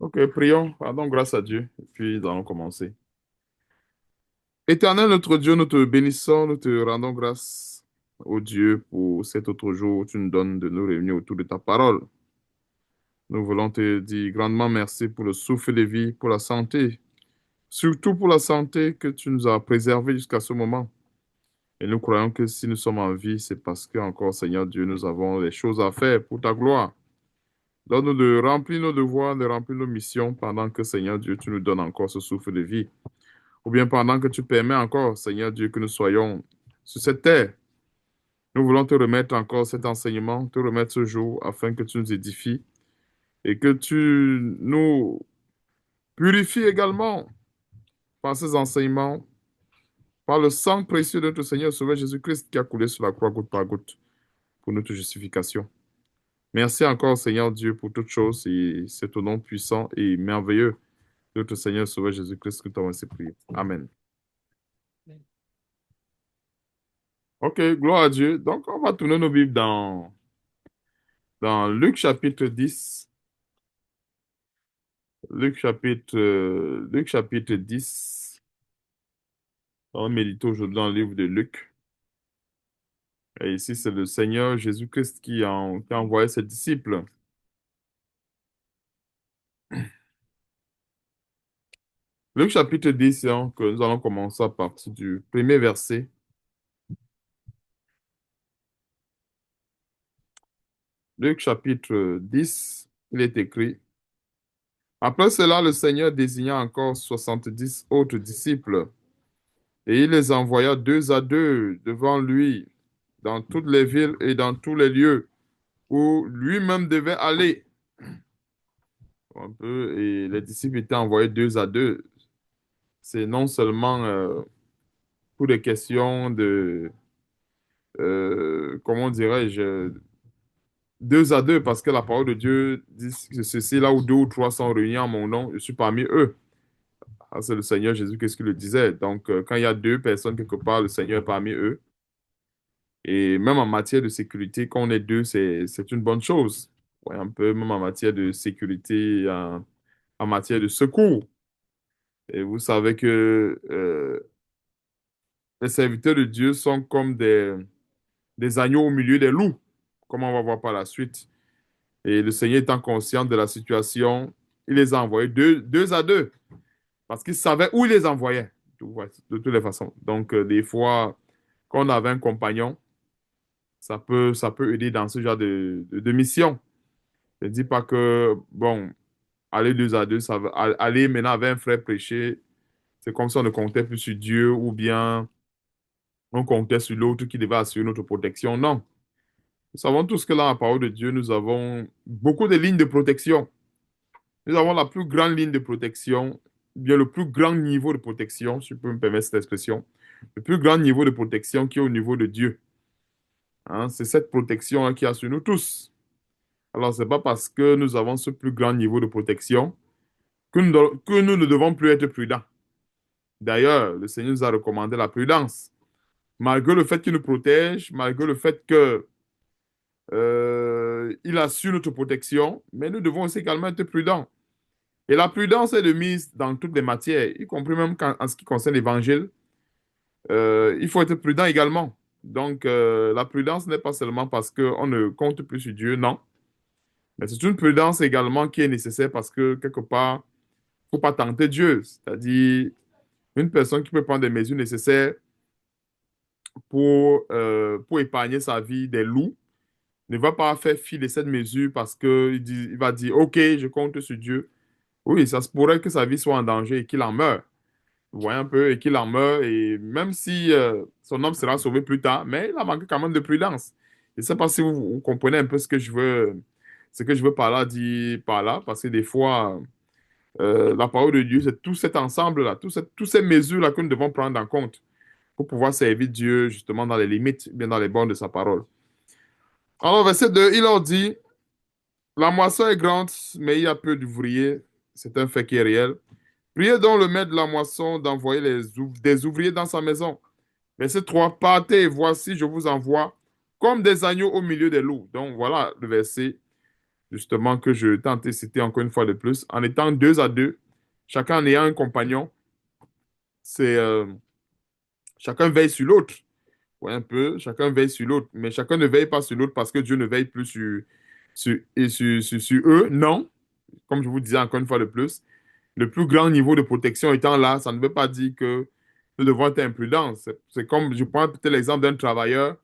Ok, prions, pardon, grâce à Dieu, et puis nous allons commencer. Éternel notre Dieu, nous te bénissons, nous te rendons grâce au Dieu pour cet autre jour où tu nous donnes de nous réunir autour de ta parole. Nous voulons te dire grandement merci pour le souffle de vie, pour la santé, surtout pour la santé que tu nous as préservée jusqu'à ce moment. Et nous croyons que si nous sommes en vie, c'est parce que encore, Seigneur Dieu, nous avons des choses à faire pour ta gloire. Donne-nous de remplir nos devoirs, de remplir nos missions pendant que, Seigneur Dieu, tu nous donnes encore ce souffle de vie. Ou bien pendant que tu permets encore, Seigneur Dieu, que nous soyons sur cette terre. Nous voulons te remettre encore cet enseignement, te remettre ce jour afin que tu nous édifies et que tu nous purifies également par ces enseignements, par le sang précieux de notre Seigneur Sauveur Jésus-Christ qui a coulé sur la croix goutte par goutte pour notre justification. Merci encore, Seigneur Dieu, pour toutes choses et c'est au nom puissant et merveilleux de notre Seigneur Sauveur Jésus-Christ que nous avons ainsi prié. Amen. Ok, gloire à Dieu. Donc, on va tourner nos Bibles dans Luc chapitre 10. Luc chapitre 10. On va méditer aujourd'hui dans le livre de Luc. Et ici, c'est le Seigneur Jésus-Christ qui a envoyé ses disciples. Luc chapitre 10, hein, que nous allons commencer à partir du premier verset. Luc chapitre 10, il est écrit. Après cela, le Seigneur désigna encore 70 autres disciples et il les envoya deux à deux devant lui dans toutes les villes et dans tous les lieux où lui-même devait aller. Un peu, et les disciples étaient envoyés deux à deux. C'est non seulement pour des questions de, comment dirais-je, deux à deux, parce que la parole de Dieu dit que ceci, là où deux ou trois sont réunis en mon nom, je suis parmi eux. Ah, c'est le Seigneur Jésus qu'est-ce qu'il le disait. Donc, quand il y a deux personnes quelque part, le Seigneur est parmi eux. Et même en matière de sécurité, quand on est deux, c'est une bonne chose. Ouais, un peu, même en matière de sécurité, en matière de secours. Et vous savez que les serviteurs de Dieu sont comme des agneaux au milieu des loups, comme on va voir par la suite. Et le Seigneur étant conscient de la situation, il les a envoyés deux à deux, parce qu'il savait où il les envoyait, de toutes les façons. Donc, des fois, quand on avait un compagnon, ça peut aider dans ce genre de mission. Ne dis pas que, bon, aller deux à deux, ça va, aller maintenant avec un frère prêcher, c'est comme si on ne comptait plus sur Dieu ou bien on comptait sur l'autre qui devait assurer notre protection. Non. Nous savons tous que dans la parole de Dieu, nous avons beaucoup de lignes de protection. Nous avons la plus grande ligne de protection, bien le plus grand niveau de protection, si je peux me permettre cette expression, le plus grand niveau de protection qui est au niveau de Dieu. Hein, c'est cette protection qui est sur nous tous. Alors, ce n'est pas parce que nous avons ce plus grand niveau de protection que nous ne devons plus être prudents. D'ailleurs, le Seigneur nous a recommandé la prudence. Malgré le fait qu'il nous protège, malgré le fait que il assure notre protection, mais nous devons aussi également être prudents. Et la prudence est de mise dans toutes les matières, y compris même en ce qui concerne l'évangile. Il faut être prudent également. Donc, la prudence n'est pas seulement parce qu'on ne compte plus sur Dieu, non. Mais c'est une prudence également qui est nécessaire parce que, quelque part, il ne faut pas tenter Dieu. C'est-à-dire, une personne qui peut prendre des mesures nécessaires pour épargner sa vie des loups ne va pas faire fi de cette mesure parce qu'il va dire, OK, je compte sur Dieu. Oui, ça se pourrait que sa vie soit en danger et qu'il en meure. Vous voyez un peu, et qu'il en meure, et même si son homme sera sauvé plus tard, mais il a manqué quand même de prudence. Je ne sais pas si vous comprenez un peu ce que je veux par là, dire par là, parce que des fois, la parole de Dieu, c'est tout cet ensemble-là, toutes ces mesures-là que nous devons prendre en compte pour pouvoir servir Dieu justement dans les limites, bien dans les bornes de sa parole. Alors, verset 2, il leur dit, la moisson est grande, mais il y a peu d'ouvriers. C'est un fait qui est réel. Priez donc le maître de la moisson d'envoyer des ouvriers dans sa maison. Verset 3, partez, voici, je vous envoie comme des agneaux au milieu des loups. Donc voilà le verset. justement, que je tente de citer encore une fois de plus, en étant deux à deux, chacun en ayant un compagnon, c'est chacun veille sur l'autre. Ouais, un peu, chacun veille sur l'autre, mais chacun ne veille pas sur l'autre parce que Dieu ne veille plus sur eux. Non, comme je vous disais encore une fois de plus, le plus grand niveau de protection étant là, ça ne veut pas dire que nous devons être imprudents. C'est comme, je prends peut-être l'exemple d'un travailleur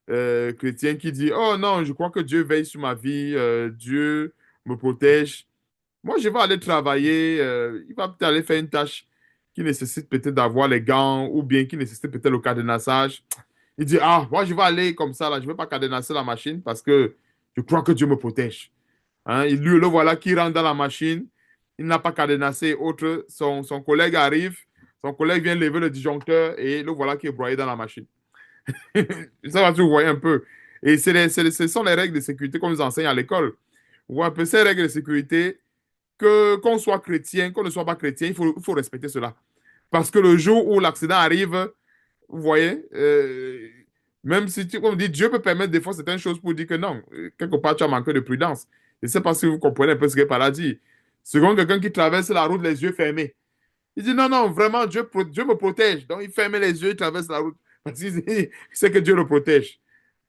chrétien qui dit, oh non, je crois que Dieu veille sur ma vie, Dieu me protège. Moi, je vais aller travailler, il va peut-être aller faire une tâche qui nécessite peut-être d'avoir les gants ou bien qui nécessite peut-être le cadenassage. Il dit, ah, moi, je vais aller comme ça, là, je ne vais pas cadenasser la machine parce que je crois que Dieu me protège. Hein, lui, le voilà qui rentre dans la machine, il n'a pas cadenassé, autre, son collègue arrive, son collègue vient lever le disjoncteur et le voilà qui est broyé dans la machine. Ça va, tu vois un peu. Et ce sont les règles de sécurité qu'on nous enseigne à l'école. Vous voyez un peu ces règles de sécurité, que qu'on soit chrétien, qu'on ne soit pas chrétien, il faut respecter cela. Parce que le jour où l'accident arrive, vous voyez, même si, tu, comme on dit, Dieu peut permettre des fois certaines choses pour dire que non, quelque part, tu as manqué de prudence. Je ne sais pas si vous comprenez un peu ce que par là dit. Second, quelqu'un qui traverse la route les yeux fermés. Il dit non, non, vraiment, Dieu me protège. Donc, il ferme les yeux, il traverse la route. Parce qu'il sait que Dieu le protège.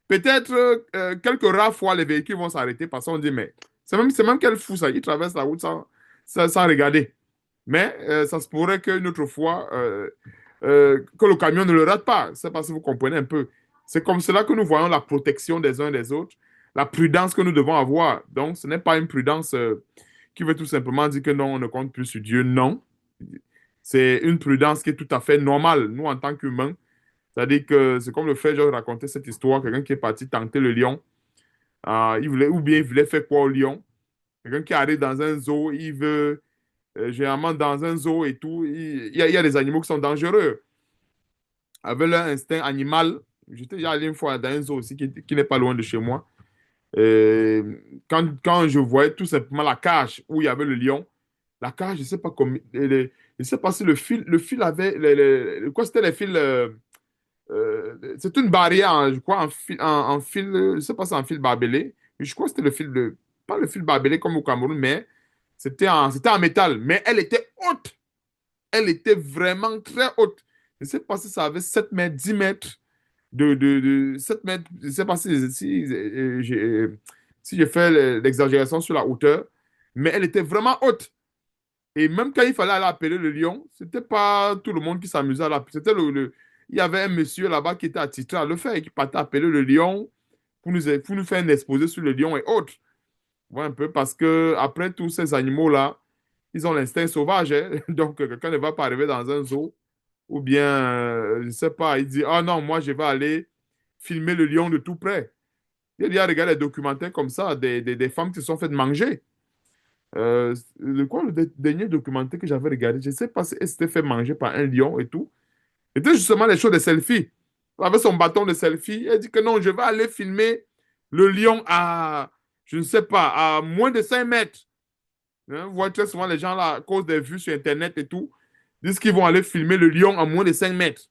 Peut-être quelques rares fois, les véhicules vont s'arrêter parce qu'on dit, mais c'est même quel fou ça, il traverse la route sans regarder. Mais ça se pourrait qu'une autre fois, que le camion ne le rate pas. C'est parce que vous comprenez un peu. C'est comme cela que nous voyons la protection des uns des autres, la prudence que nous devons avoir. Donc, ce n'est pas une prudence qui veut tout simplement dire que non, on ne compte plus sur Dieu. Non. C'est une prudence qui est tout à fait normale, nous, en tant qu'humains. C'est-à-dire que c'est comme le frère Georges racontait cette histoire, quelqu'un qui est parti tenter le lion. Il voulait, ou bien il voulait faire quoi au lion? Quelqu'un qui arrive dans un zoo, il veut généralement dans un zoo et tout, il y a des animaux qui sont dangereux. Avec leur instinct animal, j'étais déjà allé une fois dans un zoo aussi qui n'est pas loin de chez moi. Quand je voyais tout simplement la cage où il y avait le lion, la cage, je ne sais pas comment, je sais pas si le fil avait, quoi c'était les fils, c'est une barrière, hein, je crois, en fil, je ne sais pas si c'est en fil barbelé, mais je crois que c'était pas le fil barbelé comme au Cameroun, mais c'était en métal, mais elle était haute. Elle était vraiment très haute. Je ne sais pas si ça avait 7 mètres, 10 mètres 7 mètres. Je ne sais pas si j'ai fait l'exagération sur la hauteur, mais elle était vraiment haute. Et même quand il fallait aller appeler le lion, c'était pas tout le monde qui s'amusait à l'appeler. Il y avait un monsieur là-bas qui était attitré à le faire et qui partait appeler le lion pour nous faire un exposé sur le lion et autres. Ouais, un peu parce que après tous ces animaux-là, ils ont l'instinct sauvage, hein. Donc, quelqu'un ne va pas arriver dans un zoo ou bien, je ne sais pas, il dit, ah non, moi, je vais aller filmer le lion de tout près. Il y a regardé des documentaires comme ça, des femmes qui se sont faites manger. Le dernier documentaire que j'avais regardé, je ne sais pas si elle s'était fait manger par un lion et tout. C'était justement les choses de selfie. Avec son bâton de selfie, elle dit que non, je vais aller filmer le lion à, je ne sais pas, à moins de 5 mètres. Hein, vous voyez très souvent les gens là, à cause des vues sur Internet et tout, disent qu'ils vont aller filmer le lion à moins de 5 mètres.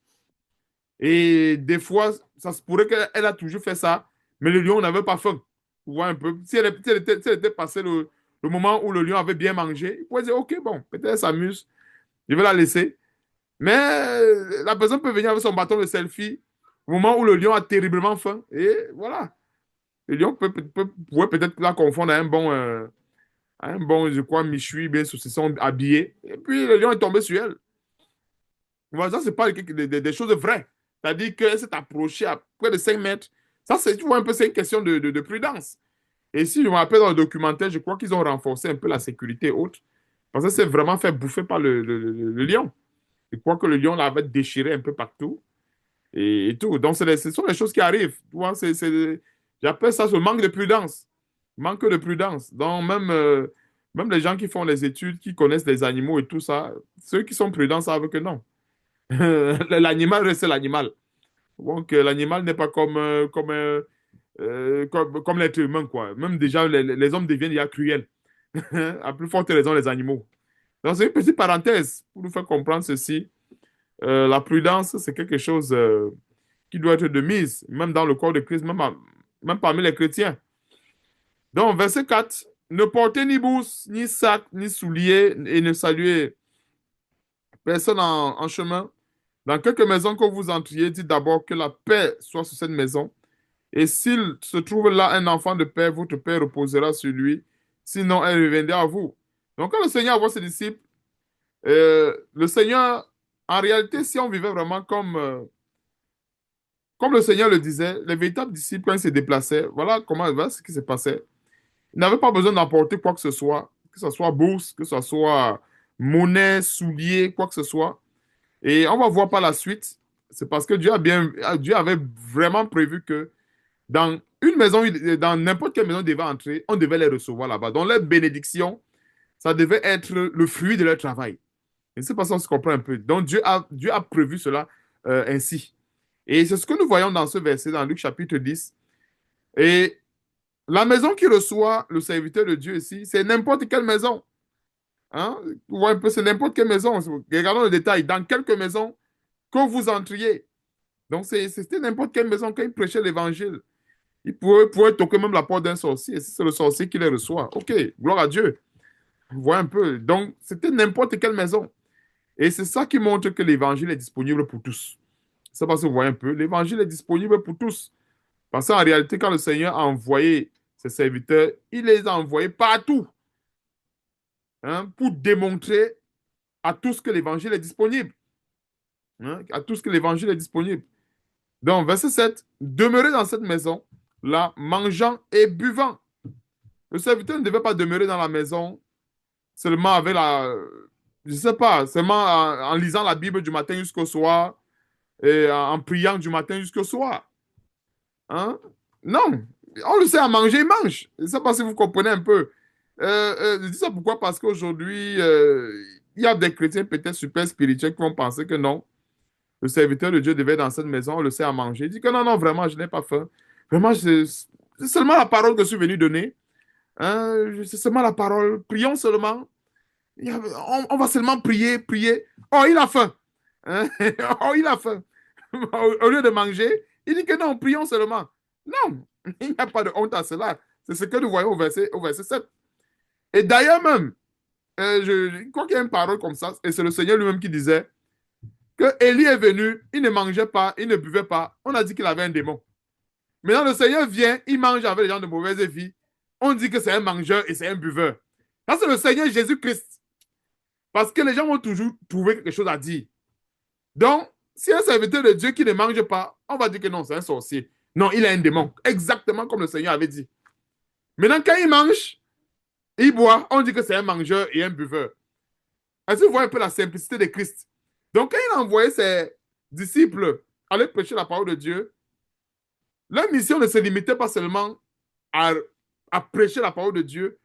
Et des fois, ça se pourrait qu'elle a toujours fait ça, mais le lion n'avait pas faim. Vous voyez un peu. Si elle était passé le moment où le lion avait bien mangé, il pourrait dire, OK, bon, peut-être elle s'amuse, je vais la laisser. Mais la personne peut venir avec son bâton de selfie au moment où le lion a terriblement faim. Et voilà. Le lion pourrait peut-être la confondre à un bon, je crois, méchoui, bien saucisson habillé. Et puis le lion est tombé sur elle. Voilà, ça, c'est pas des choses vraies. C'est-à-dire qu'elle s'est approchée à près de 5 mètres. Ça, c'est, tu vois, un peu, c'est une question de prudence. Et si je me rappelle dans le documentaire, je crois qu'ils ont renforcé un peu la sécurité haute. Parce que c'est vraiment fait bouffer par le lion. Je crois que le lion l'avait déchiré un peu partout et tout. Donc, ce sont les choses qui arrivent. Tu vois, j'appelle ça ce manque de prudence. Manque de prudence. Donc, même les gens qui font les études, qui connaissent les animaux et tout ça, ceux qui sont prudents savent que non. L'animal reste l'animal. Donc, l'animal n'est pas comme l'être humain, quoi. Même déjà, les hommes deviennent déjà cruels. À plus forte raison, les animaux. Donc, c'est une petite parenthèse pour nous faire comprendre ceci. La prudence, c'est quelque chose qui doit être de mise, même dans le corps de Christ, même parmi les chrétiens. Donc, verset 4, ne portez ni bourse, ni sac, ni souliers, et ne saluez personne en chemin. Dans quelque maison que vous entriez, dites d'abord que la paix soit sur cette maison. Et s'il se trouve là un enfant de paix, votre paix reposera sur lui. Sinon, elle reviendra à vous. Donc, quand le Seigneur voit ses disciples, le Seigneur, en réalité, si on vivait vraiment comme le Seigneur le disait, les véritables disciples, quand ils se déplaçaient, voilà ce qui se passait. Ils n'avaient pas besoin d'emporter quoi que ce soit bourse, que ce soit monnaie, souliers, quoi que ce soit. Et on va voir par la suite, c'est parce que Dieu avait vraiment prévu que dans une maison, dans n'importe quelle maison, ils devaient entrer, on devait les recevoir là-bas. Donc, leur bénédiction, ça devait être le fruit de leur travail. Et c'est pas ça, on se comprend un peu. Donc, Dieu a prévu cela ainsi. Et c'est ce que nous voyons dans ce verset, dans Luc chapitre 10. Et la maison qui reçoit le serviteur de Dieu ici, c'est n'importe quelle maison. Hein? Vous voyez un peu, c'est n'importe quelle maison. Regardons le détail. Dans quelques maisons que vous entriez. Donc, c'était n'importe quelle maison quand il prêchait l'évangile. Il pouvait toquer même la porte d'un sorcier. Si c'est le sorcier qui les reçoit. OK, gloire à Dieu. Vous voyez un peu. Donc, c'était n'importe quelle maison. Et c'est ça qui montre que l'évangile est disponible pour tous. C'est parce que vous voyez un peu. L'évangile est disponible pour tous. Parce qu'en réalité, quand le Seigneur a envoyé ses serviteurs, il les a envoyés partout, hein, pour démontrer à tous que l'évangile est disponible. Hein, à tous que l'évangile est disponible. Donc, verset 7, demeurez dans cette maison, là, mangeant et buvant. Le serviteur ne devait pas demeurer dans la maison seulement avec je ne sais pas, seulement en lisant la Bible du matin jusqu'au soir et en priant du matin jusqu'au soir. Hein? Non, on le sait, à manger, il mange. Je ne sais pas si vous comprenez un peu. Je dis ça pourquoi? Parce qu'aujourd'hui, il y a des chrétiens peut-être super spirituels qui vont penser que non, le serviteur de Dieu devait être dans cette maison, on le sait à manger. Il dit que non, non, vraiment, je n'ai pas faim. Vraiment, c'est seulement la parole que je suis venu donner. Hein? C'est seulement la parole. Prions seulement. On va seulement prier, prier. Oh, il a faim. Hein? Oh, il a faim. Au lieu de manger, il dit que non, prions seulement. Non, il n'y a pas de honte à cela. C'est ce que nous voyons au verset 7. Et d'ailleurs même, je crois qu'il y a une parole comme ça, et c'est le Seigneur lui-même qui disait que Élie est venu, il ne mangeait pas, il ne buvait pas. On a dit qu'il avait un démon. Maintenant, le Seigneur vient, il mange avec les gens de mauvaise vie. On dit que c'est un mangeur et c'est un buveur. Ça, c'est le Seigneur Jésus-Christ. Parce que les gens vont toujours trouver quelque chose à dire. Donc, si un serviteur de Dieu qui ne mange pas, on va dire que non, c'est un sorcier. Non, il est un démon. Exactement comme le Seigneur avait dit. Maintenant, quand il mange, il boit, on dit que c'est un mangeur et un buveur. Est-ce que vous voyez un peu la simplicité de Christ? Donc, quand il a envoyé ses disciples aller prêcher la parole de Dieu, leur mission ne se limitait pas seulement à, à prêcher la parole de Dieu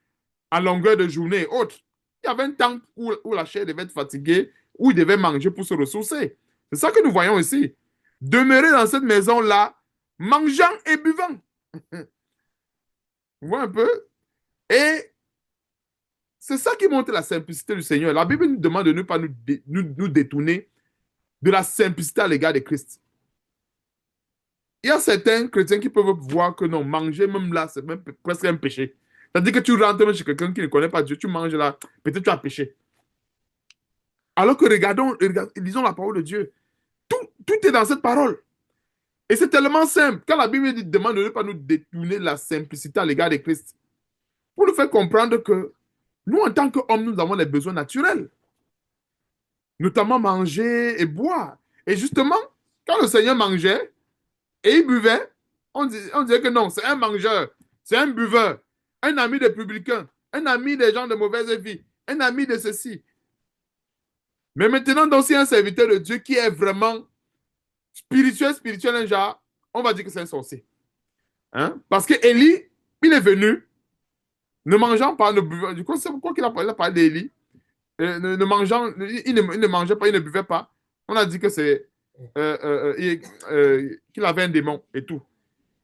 à longueur de journée et autres. Il y avait un temps où la chair devait être fatiguée, où il devait manger pour se ressourcer. C'est ça que nous voyons ici. Demeurer dans cette maison-là, mangeant et buvant. Vous voyez un peu? Et c'est ça qui montre la simplicité du Seigneur. La Bible nous demande de ne pas nous détourner de la simplicité à l'égard de Christ. Il y a certains chrétiens qui peuvent voir que non, manger même là, c'est même presque un péché. C'est-à-dire que tu rentres chez quelqu'un qui ne connaît pas Dieu, tu manges là, peut-être tu as péché. Alors que lisons la parole de Dieu. Tout est dans cette parole. Et c'est tellement simple. Quand la Bible demande de ne pas nous détourner de la simplicité à l'égard de Christ, pour nous faire comprendre que nous, en tant qu'hommes, nous avons les besoins naturels, notamment manger et boire. Et justement, quand le Seigneur mangeait et il buvait, on disait que non, c'est un mangeur, c'est un buveur, un ami des publicains, un ami des gens de mauvaise vie, un ami de ceci. Mais maintenant, donc, c'est un serviteur de Dieu qui est vraiment spirituel, un genre, on va dire que c'est un sorcier. Hein? Parce que Élie, il est venu, ne mangeant pas, ne buvant. Du coup, c'est pourquoi il a parlé d'Élie. Ne mangeant, il ne mangeait pas, il ne buvait pas. On a dit que c'est qu'il avait un démon et tout.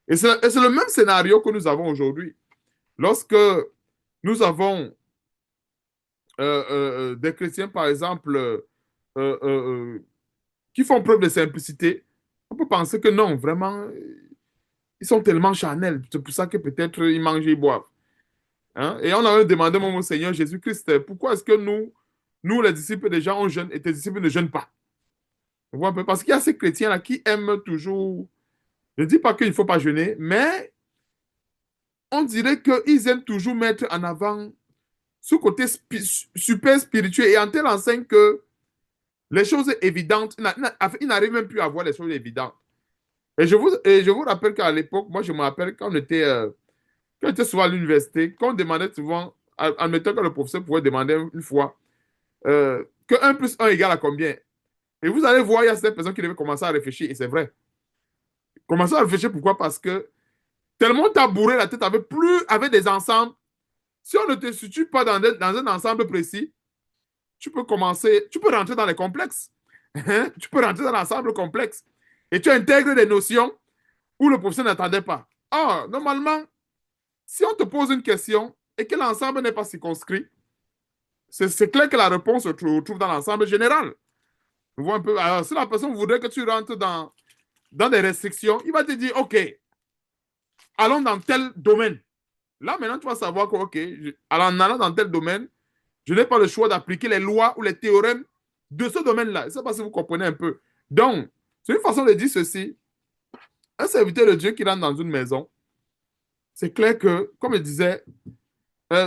Et c'est le même scénario que nous avons aujourd'hui. Lorsque nous avons des chrétiens, par exemple, qui font preuve de simplicité, on peut penser que non, vraiment, ils sont tellement charnels. C'est pour ça que peut-être ils mangent et ils boivent. Hein? Et on avait demandé même au Seigneur Jésus-Christ, pourquoi est-ce que nous, les disciples des gens, on jeûne et tes disciples ne jeûnent pas? On voit un peu. Parce qu'il y a ces chrétiens-là qui aiment toujours. Je ne dis pas qu'il ne faut pas jeûner, mais on dirait qu'ils aiment toujours mettre en avant ce côté super spirituel et en telle enseigne que les choses évidentes, ils n'arrivent même plus à voir les choses évidentes. Et je vous rappelle qu'à l'époque, moi je me rappelle quand on était souvent à l'université, quand on demandait souvent, admettons que le professeur pouvait demander une fois que 1 + 1 égale à combien? Et vous allez voir, il y a certaines personnes qui devaient commencer à réfléchir, et c'est vrai. Commencer à réfléchir, pourquoi? Parce que tellement tu as bourré la tête avec des ensembles. Si on ne te situe pas dans un ensemble précis, tu peux rentrer dans les complexes. Hein? Tu peux rentrer dans l'ensemble complexe. Et tu intègres des notions où le professeur n'attendait pas. Or, normalement, si on te pose une question et que l'ensemble n'est pas circonscrit, c'est clair que la réponse se trouve dans l'ensemble général. On voit un peu. Alors, si la personne voudrait que tu rentres dans des restrictions, il va te dire, OK, allons dans tel domaine. Là, maintenant, tu vas savoir que, OK, en allant dans tel domaine, je n'ai pas le choix d'appliquer les lois ou les théorèmes de ce domaine-là. Je ne sais pas si vous comprenez un peu. Donc, c'est une façon de dire ceci. Un serviteur de Dieu qui rentre dans une maison, c'est clair que, comme je disais,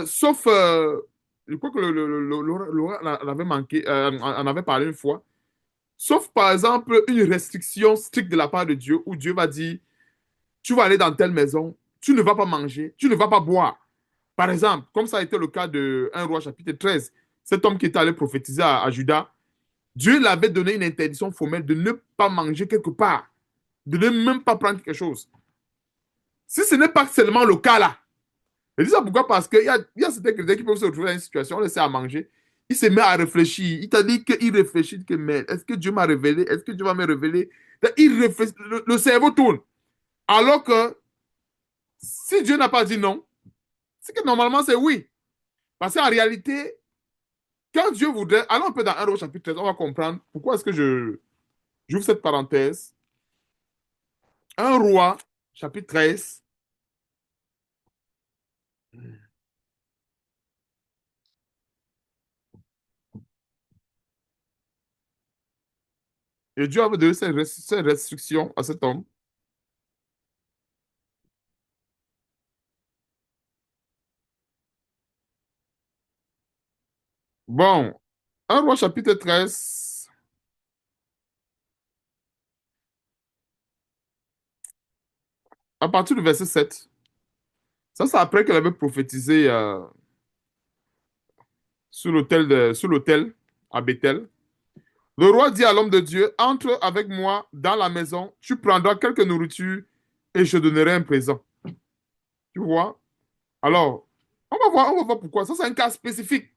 sauf, je crois que Laura en avait manqué, en avait parlé une fois, sauf par exemple une restriction stricte de la part de Dieu, où Dieu va dire, tu vas aller dans telle maison, tu ne vas pas manger, tu ne vas pas boire. Par exemple, comme ça a été le cas de 1 Roi chapitre 13, cet homme qui était allé prophétiser à Juda, Dieu l'avait donné une interdiction formelle de ne pas manger quelque part, de ne même pas prendre quelque chose. Si ce n'est pas seulement le cas là, je dis ça pourquoi? Parce qu'il y a certains chrétiens qui peuvent se retrouver dans une situation, on les sait à manger, il se met à réfléchir, il t'a dit qu'il réfléchit, que mais est-ce que Dieu m'a révélé, est-ce que Dieu va me révéler? Il réfléchit, le cerveau tourne. Alors que si Dieu n'a pas dit non, c'est que normalement c'est oui. Parce qu'en réalité, quand Dieu voudrait, allons un peu dans 1 Roi chapitre 13, on va comprendre pourquoi est-ce que j'ouvre cette parenthèse. 1 Roi chapitre 13. Et Dieu avait donné ces restrictions à cet homme. Bon, 1 Roi chapitre 13, à partir du verset 7. Ça, c'est après qu'elle avait prophétisé sur l'autel à Bethel. Le roi dit à l'homme de Dieu, entre avec moi dans la maison, tu prendras quelque nourriture et je donnerai un présent. Tu vois? Alors, on va voir pourquoi. Ça, c'est un cas spécifique.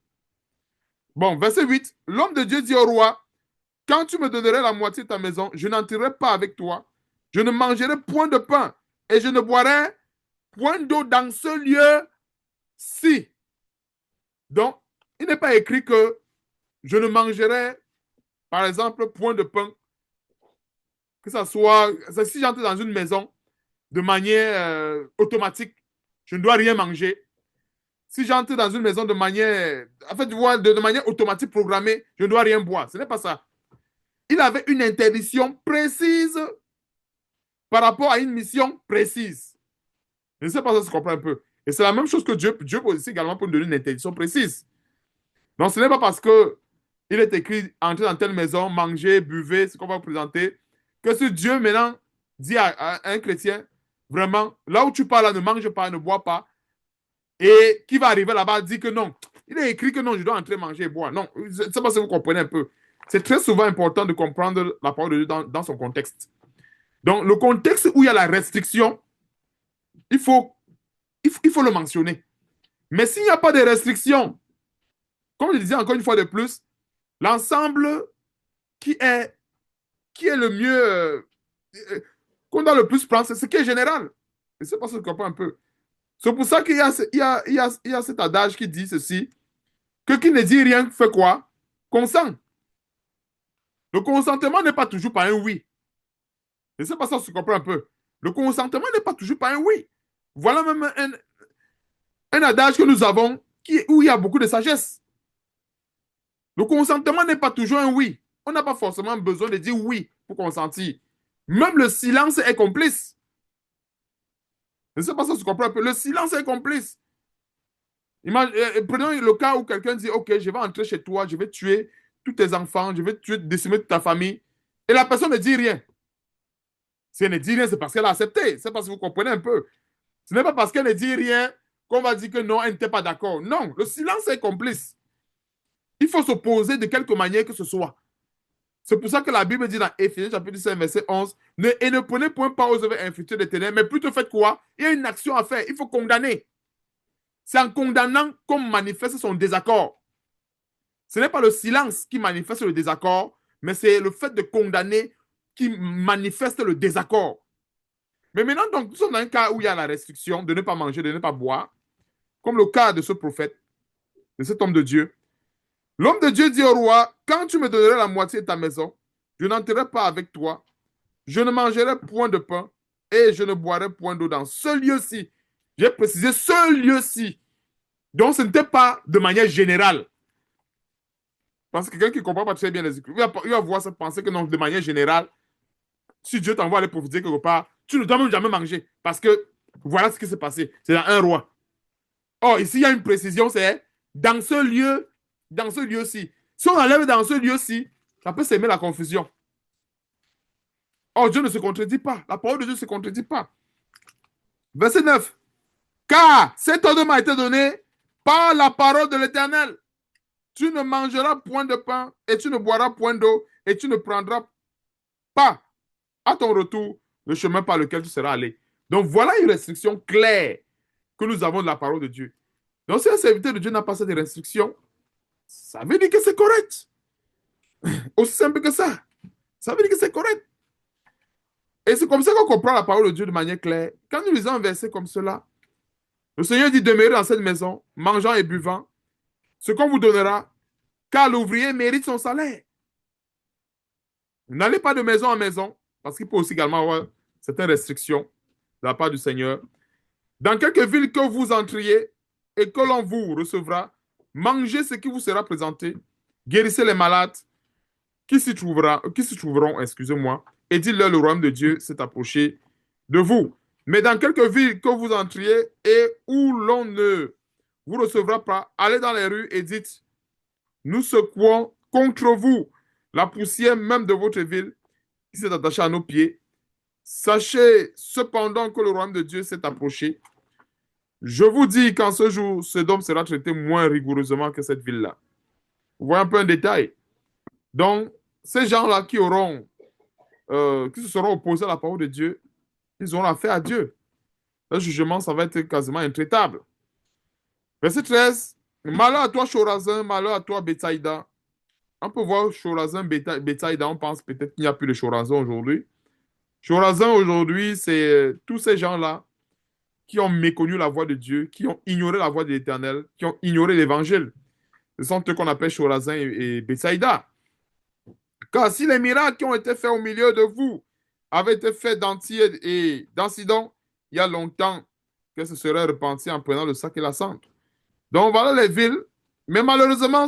Bon, verset 8. L'homme de Dieu dit au roi, quand tu me donnerais la moitié de ta maison, je n'entrerai pas avec toi. Je ne mangerai point de pain et je ne boirai point d'eau dans ce lieu-ci. Donc, il n'est pas écrit que je ne mangerai, par exemple, point de pain, que ça soit, si j'entre dans une maison de manière automatique, je ne dois rien manger. Si j'entre dans une maison de manière, en fait, de manière automatique programmée, je ne dois rien boire. Ce n'est pas ça. Il avait une interdiction précise par rapport à une mission précise. Je ne sais pas si ça se comprend un peu. Et c'est la même chose que Dieu peut aussi également pour nous donner une interdiction précise. Donc, ce n'est pas parce que il est écrit entrer dans telle maison, manger, buvez, ce qu'on va vous présenter, que ce Dieu maintenant dit à un chrétien, vraiment, là où tu parles, là, ne mange pas, ne bois pas, et qui va arriver là-bas dit que non. Il est écrit que non, je dois entrer manger et boire. Non, je ne sais pas si vous comprenez un peu. C'est très souvent important de comprendre la parole de Dieu dans son contexte. Donc, le contexte où il y a la restriction, il faut, il faut le mentionner. Mais s'il n'y a pas de restriction, comme je disais encore une fois de plus, l'ensemble qui est, qui est le mieux, qu'on doit le plus prendre, c'est ce qui est général. Je ne sais pas si vous comprenez un peu. C'est pour ça qu'il y a, il y a cet adage qui dit ceci, que qui ne dit rien fait quoi? Consent. Le consentement n'est pas toujours pas un oui. Je ne sais pas si ça se comprend un peu. Le consentement n'est pas toujours pas un oui. Voilà même un adage que nous avons où il y a beaucoup de sagesse. Le consentement n'est pas toujours un oui. On n'a pas forcément besoin de dire oui pour consentir. Même le silence est complice. Je ne sais pas si tu comprends un peu. Le silence est complice. Prenons le cas où quelqu'un dit, OK, je vais entrer chez toi, je vais tuer tous tes enfants, je vais tuer, décimer toute ta famille. Et la personne ne dit rien. Si elle ne dit rien, c'est parce qu'elle a accepté. C'est parce que vous comprenez un peu. Ce n'est pas parce qu'elle ne dit rien qu'on va dire que non, elle n'était pas d'accord. Non, le silence est complice. Il faut s'opposer de quelque manière que ce soit. C'est pour ça que la Bible dit dans Éphésiens chapitre 5, verset 11, et ne prenez point part aux œuvres infructueuses des ténèbres, mais plutôt faites quoi? Il y a une action à faire. Il faut condamner. C'est en condamnant qu'on manifeste son désaccord. Ce n'est pas le silence qui manifeste le désaccord, mais c'est le fait de condamner qui manifeste le désaccord. Mais maintenant, donc, nous sommes dans un cas où il y a la restriction de ne pas manger, de ne pas boire, comme le cas de ce prophète, de cet homme de Dieu. L'homme de Dieu dit au roi, quand tu me donneras la moitié de ta maison, je n'entrerai pas avec toi, je ne mangerai point de pain et je ne boirai point d'eau dans ce lieu-ci. J'ai précisé ce lieu-ci. Donc, ce n'était pas de manière générale. Parce que quelqu'un qui ne comprend pas très bien les Écritures, il va voir cette pensée que non, de manière générale, si Dieu t'envoie aller prophétiser quelque part, tu ne dois même jamais manger. Parce que voilà ce qui s'est passé. C'est dans un roi. Or, ici, il y a une précision, c'est dans ce lieu-ci. Si on enlève dans ce lieu-ci, ça peut s'aimer la confusion. Or, Dieu ne se contredit pas. La parole de Dieu ne se contredit pas. Verset 9. Car cet ordre m'a été donné par la parole de l'Éternel. Tu ne mangeras point de pain et tu ne boiras point d'eau et tu ne prendras pas à ton retour le chemin par lequel tu seras allé. Donc, voilà une restriction claire que nous avons de la parole de Dieu. Donc, si un serviteur de Dieu n'a pas cette restriction, ça veut dire que c'est correct. Aussi simple que ça. Ça veut dire que c'est correct. Et c'est comme ça qu'on comprend la parole de Dieu de manière claire. Quand nous lisons un verset comme cela, le Seigneur dit, demeurez dans cette maison, mangeant et buvant, ce qu'on vous donnera, car l'ouvrier mérite son salaire. N'allez pas de maison en maison, parce qu'il peut aussi également avoir certaines restrictions de la part du Seigneur. Dans quelque ville que vous entriez et que l'on vous recevra, mangez ce qui vous sera présenté, guérissez les malades qui s'y trouveront, excusez-moi, et dites-leur le royaume de Dieu s'est approché de vous. Mais dans quelque ville que vous entriez et où l'on ne vous recevra pas, allez dans les rues et dites, nous secouons contre vous la poussière même de votre ville qui s'est attachée à nos pieds. Sachez cependant que le royaume de Dieu s'est approché. Je vous dis qu'en ce jour, Sodome sera traité moins rigoureusement que cette ville-là. Vous voyez un peu un détail. Donc, ces gens-là qui se seront opposés à la parole de Dieu, ils auront affaire à Dieu. Le jugement, ça va être quasiment intraitable. Verset 13. Malheur à toi, Chorazin, malheur à toi, Bethsaïda. On peut voir Chorazin, Bethsaïda, on pense peut-être qu'il n'y a plus de Chorazin aujourd'hui. Chorazin aujourd'hui, c'est tous ces gens-là qui ont méconnu la voix de Dieu, qui ont ignoré la voix de l'Éternel, qui ont ignoré l'Évangile. Ce sont eux qu'on appelle Chorazin et Bethsaïda. Car si les miracles qui ont été faits au milieu de vous avaient été faits d'Antille et d'Ancidon, il y a longtemps que se serait repenti en prenant le sac et la cendre. Donc voilà les villes. Mais malheureusement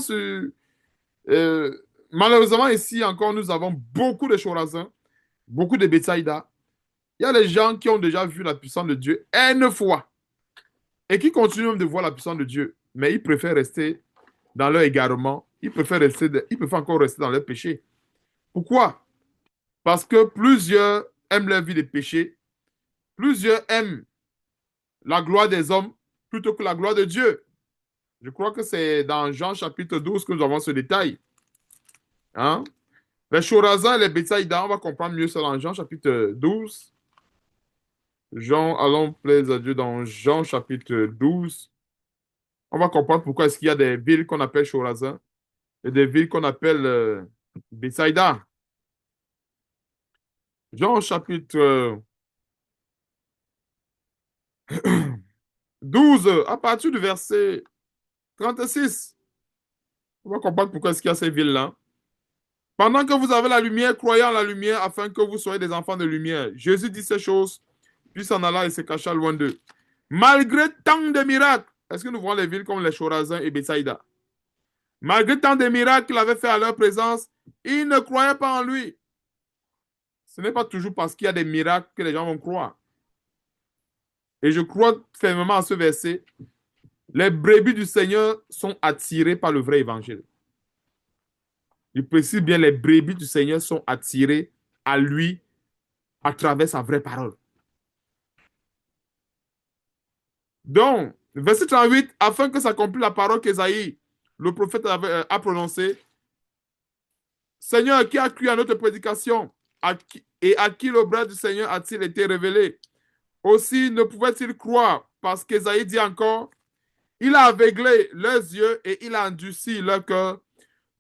ici encore, nous avons beaucoup de Chorazin, beaucoup de Bethsaïda. Il y a des gens qui ont déjà vu la puissance de Dieu une fois et qui continuent même de voir la puissance de Dieu, mais ils préfèrent rester dans leur égarement, ils préfèrent encore rester dans leur péché. Pourquoi? Parce que plusieurs aiment leur vie de péché, plusieurs aiment la gloire des hommes plutôt que la gloire de Dieu. Je crois que c'est dans Jean chapitre 12 que nous avons ce détail. Hein? Les Chorazins et les Bethsaïda, on va comprendre mieux ça dans Jean chapitre 12. Jean, allons plaise à Dieu dans Jean chapitre 12. On va comprendre pourquoi est-ce qu'il y a des villes qu'on appelle Chorazin et des villes qu'on appelle Bethsaïda. Jean chapitre 12, à partir du verset 36. On va comprendre pourquoi est-ce qu'il y a ces villes-là. Pendant que vous avez la lumière, croyez en la lumière afin que vous soyez des enfants de lumière. Jésus dit ces choses, puis s'en alla et se cacha loin d'eux. Malgré tant de miracles est-ce que nous voyons les villes comme les Chorazin et Bethsaïda? Malgré tant de miracles qu'il avait fait à leur présence, ils ne croyaient pas en lui. Ce n'est pas toujours parce qu'il y a des miracles que les gens vont croire. Et je crois fermement à ce verset. Les brebis du Seigneur sont attirées par le vrai évangile. Il précise bien, les brebis du Seigneur sont attirées à lui à travers sa vraie parole. Donc, verset 38, afin que s'accomplisse la parole qu'Ésaïe, le prophète, a prononcée. Seigneur, qui a cru à notre prédication et à qui le bras du Seigneur a-t-il été révélé? Aussi ne pouvait-il croire parce qu'Ésaïe dit encore, il a aveuglé leurs yeux et il a endurci leur cœur,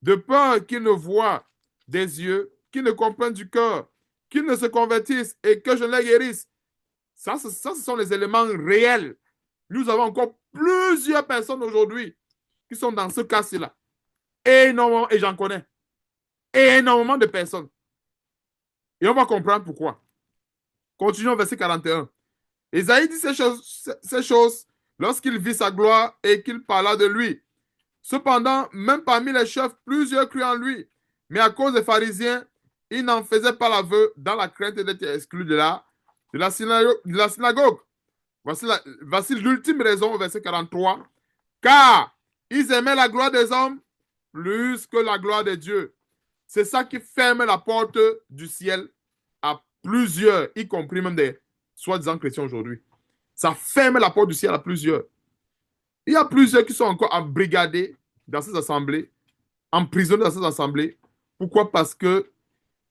de peur qu'ils ne voient des yeux, qu'ils ne comprennent du cœur, qu'ils ne se convertissent et que je les guérisse. Ça, ce sont les éléments réels. Nous avons encore plusieurs personnes aujourd'hui qui sont dans ce cas-là. Énormément, et j'en connais. Énormément de personnes. Et on va comprendre pourquoi. Continuons au verset 41. Ésaïe dit ces choses lorsqu'il vit sa gloire et qu'il parla de lui. Cependant, même parmi les chefs, plusieurs crurent en lui. Mais à cause des pharisiens, ils n'en faisaient pas l'aveu dans la crainte d'être exclus de la synagogue. Voici l'ultime raison au verset 43. Car ils aimaient la gloire des hommes plus que la gloire de Dieu. C'est ça qui ferme la porte du ciel à plusieurs, y compris même des soi-disant chrétiens aujourd'hui. Ça ferme la porte du ciel à plusieurs. Il y a plusieurs qui sont encore embrigadés dans ces assemblées, emprisonnés dans ces assemblées. Pourquoi? Parce qu'ils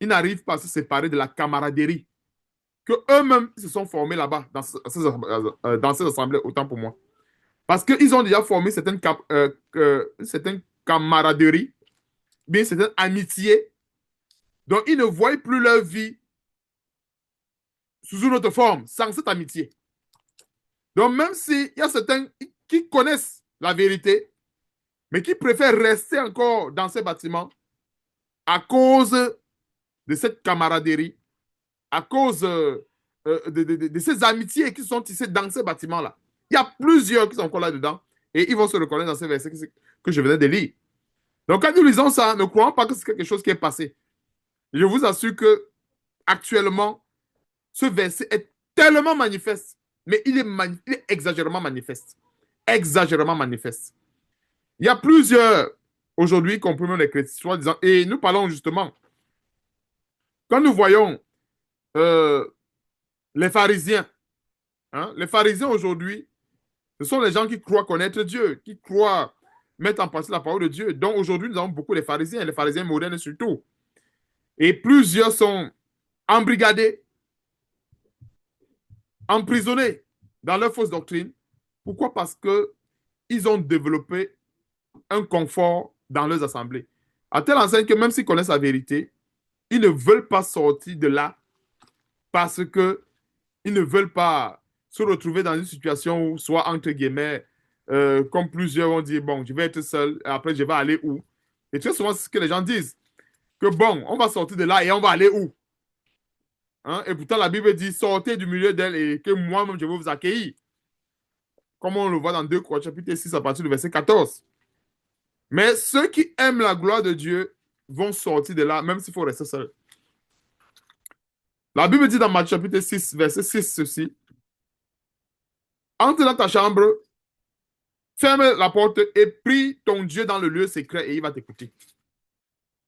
n'arrivent pas à se séparer de la camaraderie que eux-mêmes se sont formés là-bas, dans ces assemblées, autant pour moi. Parce qu'ils ont déjà formé certaines camaraderies, bien certaines amitiés, dont ils ne voient plus leur vie sous une autre forme, sans cette amitié. Donc, même s'il y a certains qui connaissent la vérité, mais qui préfèrent rester encore dans ces bâtiments à cause de cette camaraderie, à cause de ces amitiés qui sont tissées dans ces bâtiments-là. Il y a plusieurs qui sont encore là-dedans et ils vont se reconnaître dans ces versets que je venais de lire. Donc, quand nous lisons ça, ne croyons pas que c'est quelque chose qui est passé. Je vous assure que actuellement, ce verset est tellement manifeste, mais il est exagérément manifeste. Exagérément manifeste. Il y a plusieurs aujourd'hui qu'on peut même les chrétiens, soi-disant, et nous parlons justement, quand nous voyons les pharisiens, hein, les pharisiens aujourd'hui, ce sont les gens qui croient connaître Dieu, qui croient mettre en pratique la parole de Dieu. Donc aujourd'hui, nous avons beaucoup les pharisiens modernes surtout. Et plusieurs sont embrigadés, emprisonnés dans leur fausse doctrine. Pourquoi? Parce qu'ils ont développé un confort dans leurs assemblées. À telle enseigne que même s'ils connaissent la vérité, ils ne veulent pas sortir de là parce qu'ils ne veulent pas se retrouver dans une situation où, soit entre guillemets, comme plusieurs ont dit, bon, je vais être seul, après je vais aller où? Et très souvent, c'est ce que les gens disent, que bon, on va sortir de là et on va aller où? Hein? Et pourtant, la Bible dit, sortez du milieu d'elle et que moi-même, je vais vous accueillir. Comme on le voit dans 2 Corinthiens chapitre 6 à partir du verset 14. Mais ceux qui aiment la gloire de Dieu vont sortir de là, même s'il faut rester seul. La Bible dit dans Matthieu chapitre 6, verset 6, ceci. Entre dans ta chambre, ferme la porte et prie ton Dieu dans le lieu secret et il va t'écouter.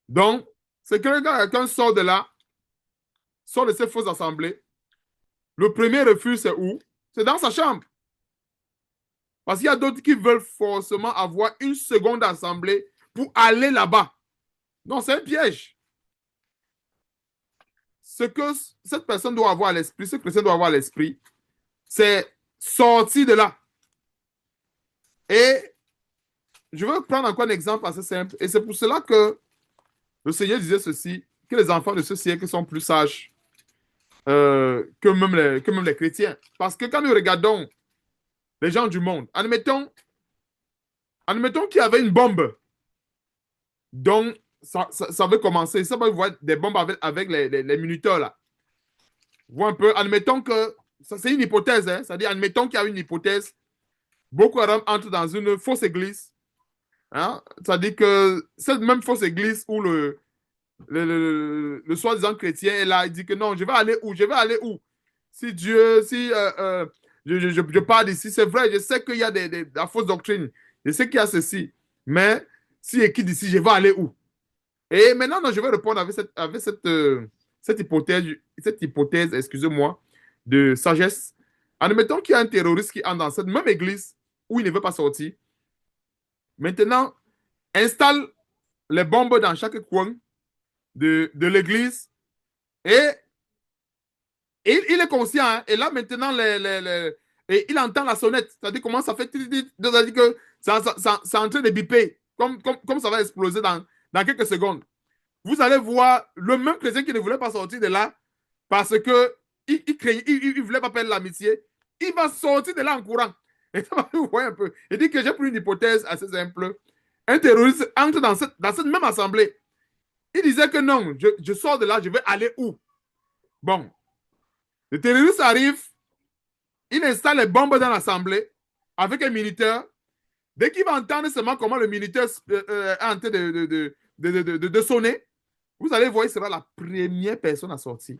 Donc, c'est que quand quelqu'un sort de là, sort de ces fausses assemblées, le premier refuge, c'est où? C'est dans sa chambre. Parce qu'il y a d'autres qui veulent forcément avoir une seconde assemblée pour aller là-bas. Non, c'est un piège. Ce que cette personne doit avoir à l'esprit, ce chrétien doit avoir à l'esprit, c'est sortir de là. Et je veux prendre encore un exemple assez simple. Et c'est pour cela que le Seigneur disait ceci, que les enfants de ce siècle sont plus sages que même les chrétiens. Parce que quand nous regardons les gens du monde, admettons qu'il y avait une bombe. Donc, ça veut commencer. Ça va voir des bombes avec les minuteurs là. Vois un peu. Admettons que, ça c'est une hypothèse, hein, c'est-à-dire admettons qu'il y a une hypothèse. Boko Haram entre dans une fausse église. Hein? C'est-à-dire que cette même fausse église où le soi-disant chrétien est là, il dit que non, je vais aller où? Je vais aller où? Si Dieu, si je pars d'ici, c'est vrai, je sais qu'il y a la fausse doctrine, je sais qu'il y a ceci, mais si je quitte d'ici, je vais aller où? Et maintenant, non, je vais répondre cette hypothèse, excusez-moi, de sagesse. Admettons qu'il y a un terroriste qui entre dans cette même église où il ne veut pas sortir. Maintenant, installe les bombes dans chaque coin de l'église et, et il est conscient. Hein, et là, maintenant, et il entend la sonnette. C'est-à-dire comment ça fait. C'est-à-dire que c'est en train de biper. Comme ça va exploser dans quelques secondes. Vous allez voir le même chrétien qui ne voulait pas sortir de là parce que il voulait pas perdre l'amitié. Il va sortir de là en courant. Et ça va vous voir un peu. Il dit que j'ai pris une hypothèse assez simple. Un terroriste entre dans cette même assemblée. Il disait que non, je sors de là, je vais aller où? Bon, le terroriste arrive, il installe les bombes dans l'assemblée avec un militaire. Dès qu'il va entendre seulement comment le militaire est en train de sonner, vous allez voir, il sera la première personne à sortir.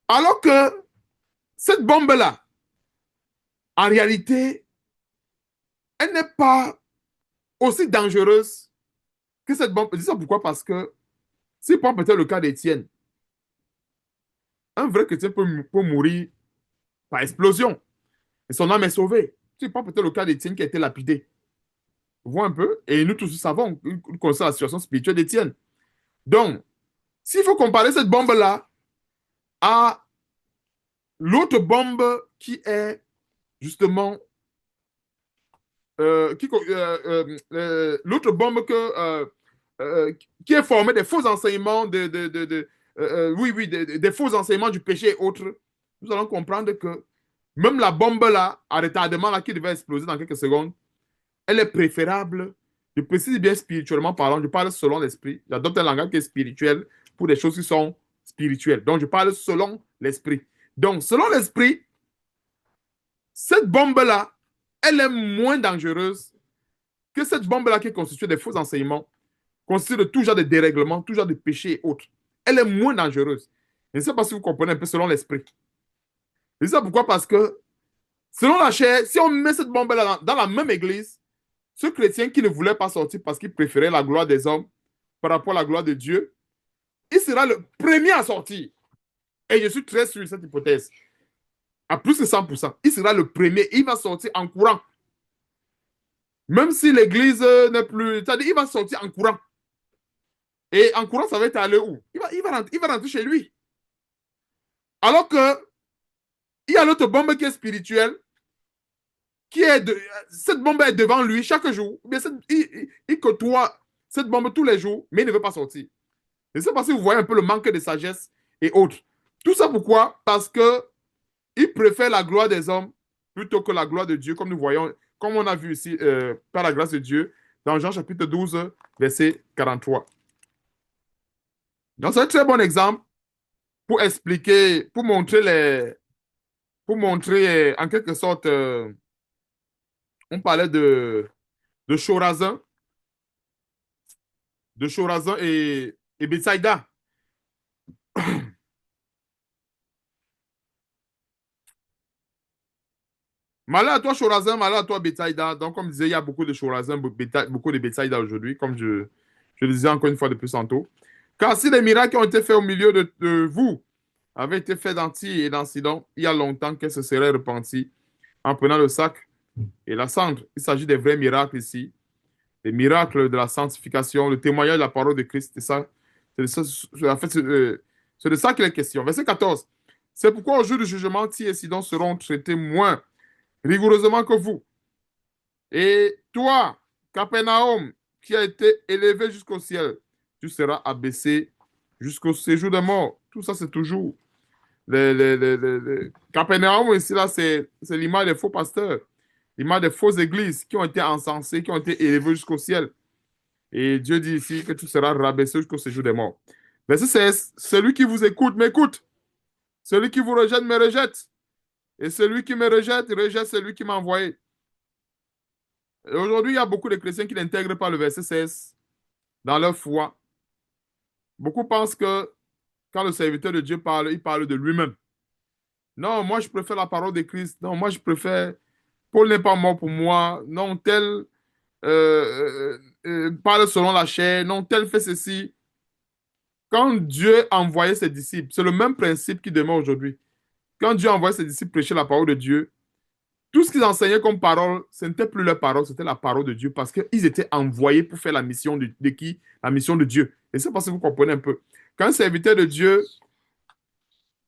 Alors que cette bombe-là, en réalité, elle n'est pas aussi dangereuse que cette bombe. Je dis ça pourquoi? Parce que si prend peut-être le cas d'Étienne, un vrai chrétien peut mourir par explosion. Et son âme est sauvée. Tu prends peut-être le cas d'Étienne qui a été lapidé. Vous voyez un peu? Et nous tous savons, nous connaissons la situation spirituelle d'Étienne. Donc, s'il faut comparer cette bombe-là à l'autre bombe qui est justement l'autre bombe qui est formée des faux enseignements oui, oui, des faux enseignements du péché et autres, nous allons comprendre que même la bombe là, à retardement là, qui devait exploser dans quelques secondes, elle est préférable. Je précise bien spirituellement parlant, je parle selon l'esprit. J'adopte un langage qui est spirituel pour des choses qui sont spirituelles. Donc, je parle selon l'esprit. Donc, selon l'esprit, cette bombe-là, elle est moins dangereuse que cette bombe-là qui est constituée des faux enseignements, constituée de tout genre de dérèglements, tout genre de péchés et autres. Elle est moins dangereuse. Je ne sais pas si vous comprenez un peu selon l'esprit. Je dis ça pourquoi? Parce que, selon la chair, si on met cette bombe-là dans la même église, ce chrétien qui ne voulait pas sortir parce qu'il préférait la gloire des hommes par rapport à la gloire de Dieu, il sera le premier à sortir. Et je suis très sûr de cette hypothèse. À plus de 100%. Il sera le premier. Il va sortir en courant. Même si l'église n'est plus... C'est-à-dire, il va sortir en courant. Et en courant, ça va être aller où? Il va rentrer chez lui. Alors que il y a l'autre bombe qui est spirituelle, cette bombe est devant lui chaque jour. Bien, il côtoie cette bombe tous les jours, mais il ne veut pas sortir. Je ne sais pas si vous voyez un peu le manque de sagesse et autres. Tout ça pourquoi? Parce que il préfère la gloire des hommes plutôt que la gloire de Dieu, comme nous voyons, comme on a vu ici, par la grâce de Dieu, dans Jean chapitre 12, verset 43. Donc, c'est un très bon exemple pour expliquer, pour montrer en quelque sorte, on parlait de Chorazin, et Bethsaïda. Malheur à toi, Chorazin, malheur à toi, Bethsaïda. Donc, comme je disais, il y a beaucoup de Chorazin, beaucoup de Bethsaïda aujourd'hui, comme je le disais encore une fois depuis tantôt. Car si les miracles qui ont été faits au milieu de vous avaient été faits dans Tyr et dans Sidon, il y a longtemps qu'elle se serait repentie en prenant le sac et la cendre. Il s'agit des vrais miracles ici, les miracles de la sanctification, le témoignage de la parole de Christ. C'est ça, en fait, c'est de ça qu'il est question. Verset 14. C'est pourquoi au jour du jugement, Tyr et Sidon seront traités moins rigoureusement que vous. Et toi, Capernaum, qui a été élevé jusqu'au ciel, tu seras abaissé jusqu'au séjour des morts. Tout ça, c'est toujours. Capernaum, ici, là, c'est l'image des faux pasteurs, l'image des fausses églises qui ont été encensées, qui ont été élevées jusqu'au ciel. Et Dieu dit ici que tu seras rabaissé jusqu'au séjour des morts. Verset 16, celui qui vous écoute m'écoute. Celui qui vous rejette me rejette. Et celui qui me rejette, rejette celui qui m'a envoyé. Aujourd'hui, il y a beaucoup de chrétiens qui n'intègrent pas le verset 16 dans leur foi. Beaucoup pensent que quand le serviteur de Dieu parle, il parle de lui-même. Non, moi, je préfère la parole de Christ. Non, moi, je préfère Paul n'est pas mort pour moi. Non, tel parle selon la chair. Non, tel fait ceci. Quand Dieu a envoyé ses disciples, c'est le même principe qui demeure aujourd'hui. Quand Dieu a envoyé ses disciples prêcher la parole de Dieu, tout ce qu'ils enseignaient comme parole, ce n'était plus leur parole, c'était la parole de Dieu parce qu'ils étaient envoyés pour faire la mission de qui? La mission de Dieu. Et c'est parce que vous comprenez un peu. Quand un serviteur de Dieu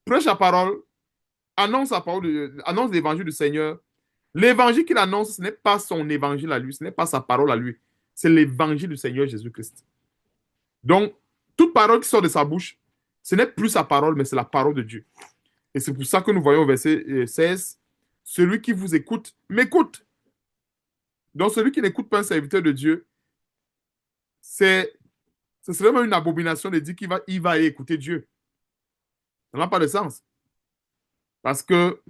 prêche la parole, annonce la parole, annonce l'évangile du Seigneur, l'évangile qu'il annonce, ce n'est pas son évangile à lui, ce n'est pas sa parole à lui, c'est l'évangile du Seigneur Jésus-Christ. Donc, toute parole qui sort de sa bouche, ce n'est plus sa parole, mais c'est la parole de Dieu. Et c'est pour ça que nous voyons au verset 16, celui qui vous écoute, m'écoute. Donc, celui qui n'écoute pas un serviteur de Dieu, ce serait même une abomination de dire il va écouter Dieu. Ça n'a pas de sens. Parce que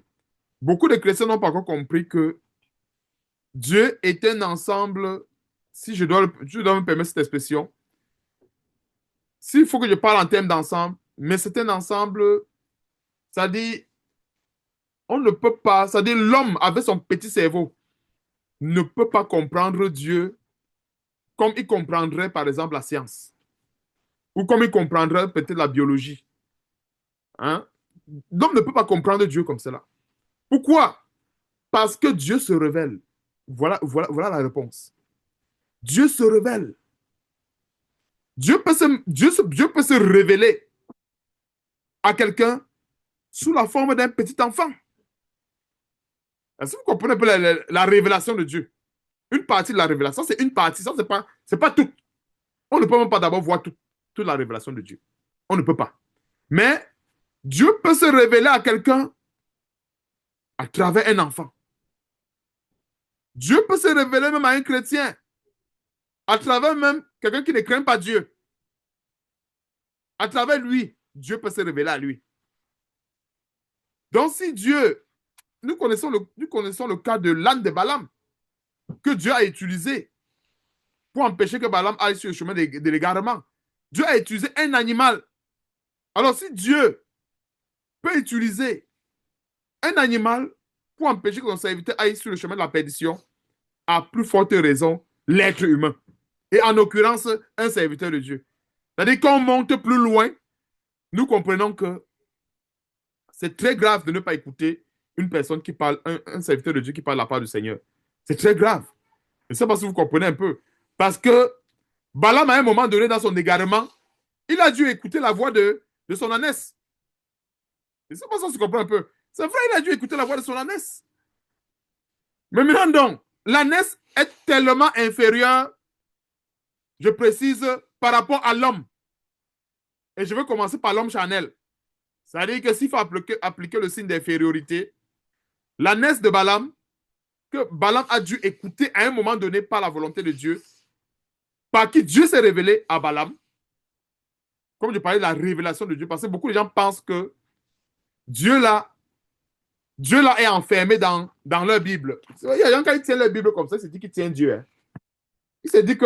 beaucoup de chrétiens n'ont pas encore compris que Dieu est un ensemble, si je dois me permettre cette expression, s'il faut que je parle en termes d'ensemble, mais c'est un ensemble, ça dit, on ne peut pas, ça dit l'homme avec son petit cerveau ne peut pas comprendre Dieu comme il comprendrait par exemple la science, ou comme il comprendrait peut-être la biologie. Hein? L'homme ne peut pas comprendre Dieu comme cela. Pourquoi? Parce que Dieu se révèle. Voilà la réponse. Dieu se révèle. Dieu peut se révéler à quelqu'un sous la forme d'un petit enfant. Est-ce que vous comprenez un peu la révélation de Dieu? Une partie de la révélation, c'est une partie, ça, c'est pas tout. On ne peut même pas d'abord voir toute la révélation de Dieu. On ne peut pas. Mais Dieu peut se révéler à quelqu'un à travers un enfant. Dieu peut se révéler même à un chrétien à travers même quelqu'un qui ne craint pas Dieu. À travers lui, Dieu peut se révéler à lui. Donc si Dieu, nous connaissons le cas de l'âne de Balaam que Dieu a utilisé pour empêcher que Balaam aille sur le chemin de l'égarement. Dieu a utilisé un animal. Alors si Dieu peut utiliser un animal pour empêcher que son serviteur aille sur le chemin de la perdition, à plus forte raison, l'être humain. Et en l'occurrence, un serviteur de Dieu. C'est-à-dire qu'on monte plus loin, nous comprenons que c'est très grave de ne pas écouter une personne qui parle, un serviteur de Dieu qui parle la part du Seigneur. C'est très grave. Je ne sais pas si vous comprenez un peu. Parce que Balaam, à un moment donné, dans son égarement, il a dû écouter la voix de son ânesse. Je ne sais pas si vous comprenez un peu. C'est vrai, il a dû écouter la voix de son ânesse. Mais maintenant donc, l'ânesse est tellement inférieure, je précise, par rapport à l'homme. Et je vais commencer par l'homme charnel. C'est-à-dire que s'il faut appliquer le signe d'infériorité, l'ânesse de Balaam, que Balaam a dû écouter à un moment donné par la volonté de Dieu, par qui Dieu s'est révélé à Balaam, comme je parlais de la révélation de Dieu, parce que beaucoup de gens pensent que Dieu là est enfermé dans leur Bible. Il y a des gens, quand ils tiennent leur Bible comme ça, ils se disent qu'ils tiennent Dieu. Hein. Ils se disent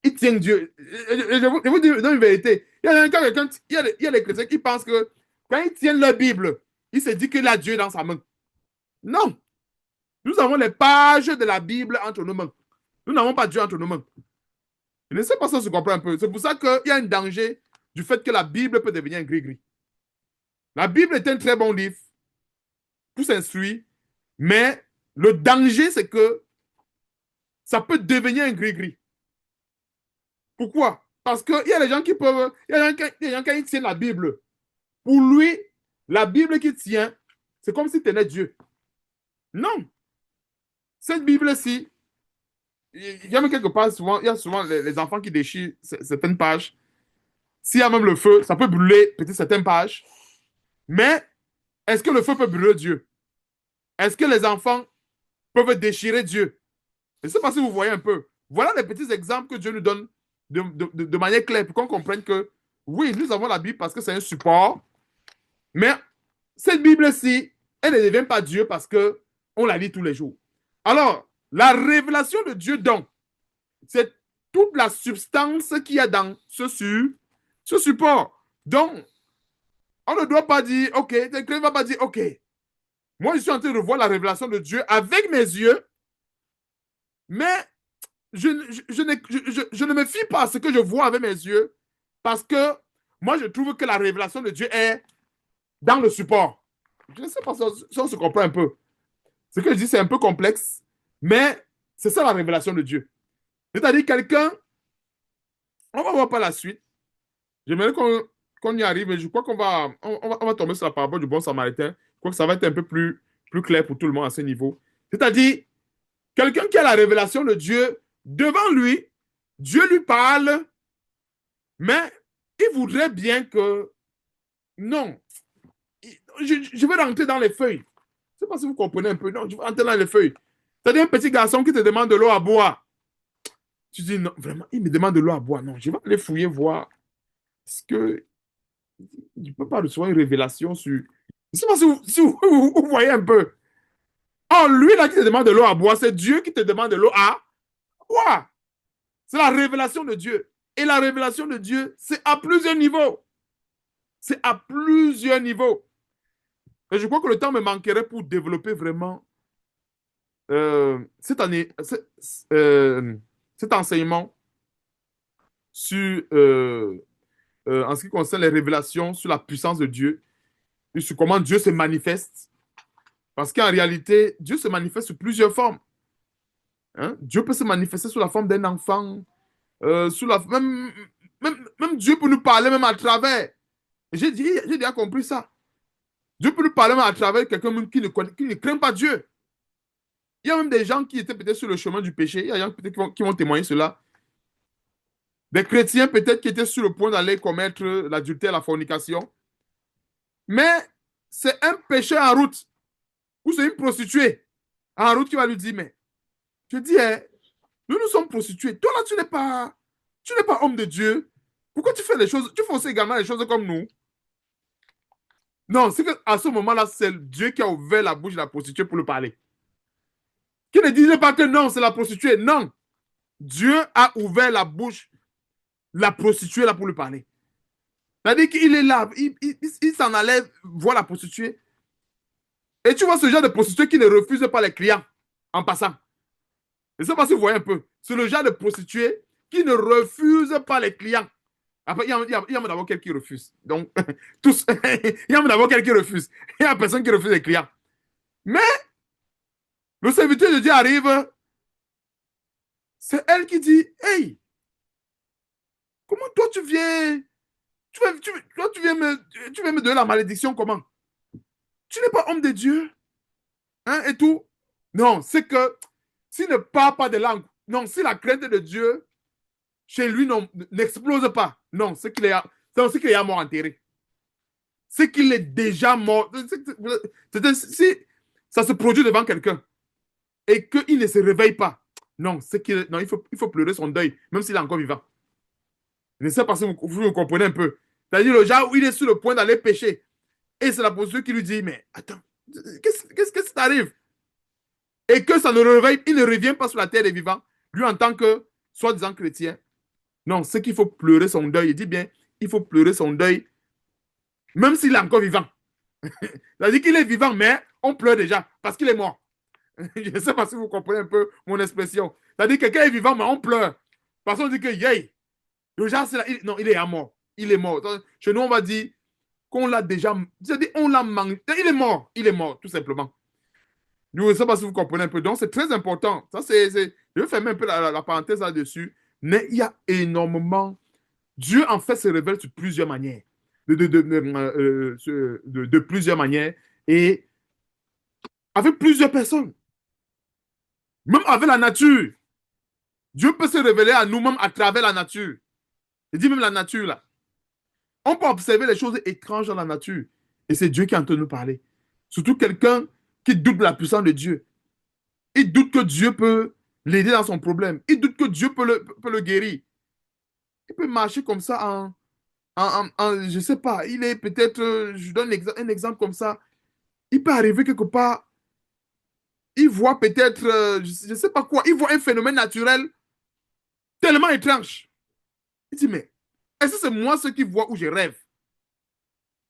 qu'ils tiennent Dieu. Je vous dis une vérité. Il y a des chrétiens qui pensent que quand ils tiennent leur Bible, ils se disent qu'il a Dieu dans sa main. Non. Nous avons les pages de la Bible entre nos mains. Nous n'avons pas Dieu entre nos mains. Je ne sais pas si on se comprend un peu. C'est pour ça qu'il y a un danger du fait que la Bible peut devenir un gris-gris. La Bible est un très bon livre pour s'instruire, mais le danger, c'est que ça peut devenir un gris-gris. Pourquoi? Parce qu'il y a des gens qui peuvent... Il y a des gens, quand ils tiennent la Bible, pour lui, la Bible qu'il tient, c'est comme si tenait Dieu. Non. Cette Bible-ci, il y a même quelque part, souvent, il y a souvent les enfants qui déchirent certaines pages. S'il y a même le feu, ça peut brûler peut-être certaines pages. Mais est-ce que le feu peut brûler Dieu? Est-ce que les enfants peuvent déchirer Dieu? Je ne sais pas si vous voyez un peu. Voilà les petits exemples que Dieu nous donne de manière claire pour qu'on comprenne que oui, nous avons la Bible parce que c'est un support, mais cette Bible-ci, elle ne devient pas Dieu parce qu'on la lit tous les jours. Alors, La révélation de Dieu, donc, c'est toute la substance qu'il y a dans ce support. Donc, on ne doit pas dire, OK, quelqu'un ne va pas dire, OK, moi je suis en train de voir la révélation de Dieu avec mes yeux, mais je ne me fie pas à ce que je vois avec mes yeux parce que moi je trouve que la révélation de Dieu est dans le support. Je ne sais pas si on se comprend un peu. Ce que je dis, c'est un peu complexe, mais c'est ça la révélation de Dieu. C'est-à-dire quelqu'un, on va voir par la suite. J'aimerais qu'on y arrive, mais je crois on va tomber sur la parabole du bon samaritain. Je crois que ça va être un peu plus clair pour tout le monde à ce niveau. C'est-à-dire, quelqu'un qui a la révélation de Dieu devant lui, Dieu lui parle, mais il voudrait bien que... Non, je vais rentrer dans les feuilles. Je ne sais pas si vous comprenez un peu. Non, je vais rentrer dans les feuilles. C'est-à-dire un petit garçon qui te demande de l'eau à boire. Tu dis, non, vraiment, il me demande de l'eau à boire. Non, je vais aller fouiller, voir. Est-ce que je ne peux pas recevoir une révélation sur... Je ne sais pas si vous voyez un peu. Oh, lui là qui te demande de l'eau à boire, c'est Dieu qui te demande de l'eau à boire. C'est la révélation de Dieu. Et la révélation de Dieu, c'est à plusieurs niveaux. C'est à plusieurs niveaux. Et je crois que le temps me manquerait pour développer vraiment cette année, cet enseignement sur, en ce qui concerne les révélations sur la puissance de Dieu et sur comment Dieu se manifeste. Parce qu'en réalité, Dieu se manifeste sous plusieurs formes. Hein? Dieu peut se manifester sous la forme d'un enfant, sous la, même Dieu peut nous parler même à travers. J'ai déjà compris ça. Dieu peut nous parler même à travers quelqu'un qui ne craint pas Dieu. Il y a même des gens qui étaient peut-être sur le chemin du péché. Il y a des gens peut-être qui vont témoigner cela. Des chrétiens peut-être qui étaient sur le point d'aller commettre l'adultère, la fornication. Mais c'est un pécheur en route. Ou c'est une prostituée en route qui va lui dire, mais je dis, hein, nous sommes prostitués. Toi là, tu n'es pas homme de Dieu. Pourquoi tu fais les choses, tu fais aussi également les choses comme nous? Non, c'est qu'à ce moment-là, c'est Dieu qui a ouvert la bouche de la prostituée pour lui parler. Qui ne disait pas que non, c'est la prostituée. Non. Dieu a ouvert la bouche de la prostituée là pour lui parler. C'est-à-dire qu'il est là, il s'en allait voir la prostituée. Et tu vois ce genre de prostituée qui ne refuse pas les clients en passant. Je ne sais pas si vous voyez un peu. C'est le genre de prostituée qui ne refuse pas les clients. Après, il y a d'abord quelqu'un qui refuse. Donc, tous, il y a d'abord quelqu'un qui refuse. Il n'y a personne qui refuse les clients. Mais le serviteur de Dieu arrive, c'est elle qui dit, hey, comment toi tu viens, toi, tu viens me donner la malédiction, comment? Tu n'es pas homme de Dieu, hein, et tout. Non, c'est que s'il ne parle pas de langue, non, si la crainte de Dieu chez lui n'explose pas, non, c'est qu'il est à mort enterré. C'est qu'il est déjà mort. Si ça se produit devant quelqu'un et qu'il ne se réveille pas, non, non, il faut pleurer son deuil, même s'il est encore vivant. Je ne sais pas si vous comprenez un peu. C'est-à-dire le genre où il est sur le point d'aller pécher. Et c'est la posture qui lui dit, mais attends, qu'est-ce qui t'arrive? Et que ça ne réveille, il ne revient pas sur la terre des vivants, lui en tant que soi-disant chrétien. Non, c'est qu'il faut pleurer son deuil. Il dit bien, il faut pleurer son deuil, même s'il est encore vivant. C'est-à-dire qu'il est vivant, mais on pleure déjà, parce qu'il est mort. Je ne sais pas si vous comprenez un peu mon expression. C'est-à-dire que quelqu'un est vivant, mais on pleure. Parce qu'on dit que, yay, le genre, non, il est à mort. Il est mort. Chez nous, on va dire qu'on l'a déjà, c'est-à-dire on l'a mangé. Il est mort, tout simplement. Je ne sais pas si vous comprenez un peu. Donc, c'est très important. Ça, je vais fermer un peu la parenthèse là-dessus. Mais il y a énormément. Dieu, en fait, se révèle sur plusieurs manières. De plusieurs manières. Et avec plusieurs personnes. Même avec la nature. Dieu peut se révéler à nous-mêmes à travers la nature. Je dis même la nature, là. On peut observer les choses étranges dans la nature. Et c'est Dieu qui est en train de nous parler. Surtout quelqu'un qui doute de la puissance de Dieu. Il doute que Dieu peut l'aider dans son problème. Il doute que Dieu peut le guérir. Il peut marcher comme ça je ne sais pas, il est peut-être, je donne un exemple comme ça. Il peut arriver quelque part, il voit peut-être, je ne sais pas quoi, il voit un phénomène naturel tellement étrange. Il dit, mais est-ce que c'est moi ce qui vois ou je rêve?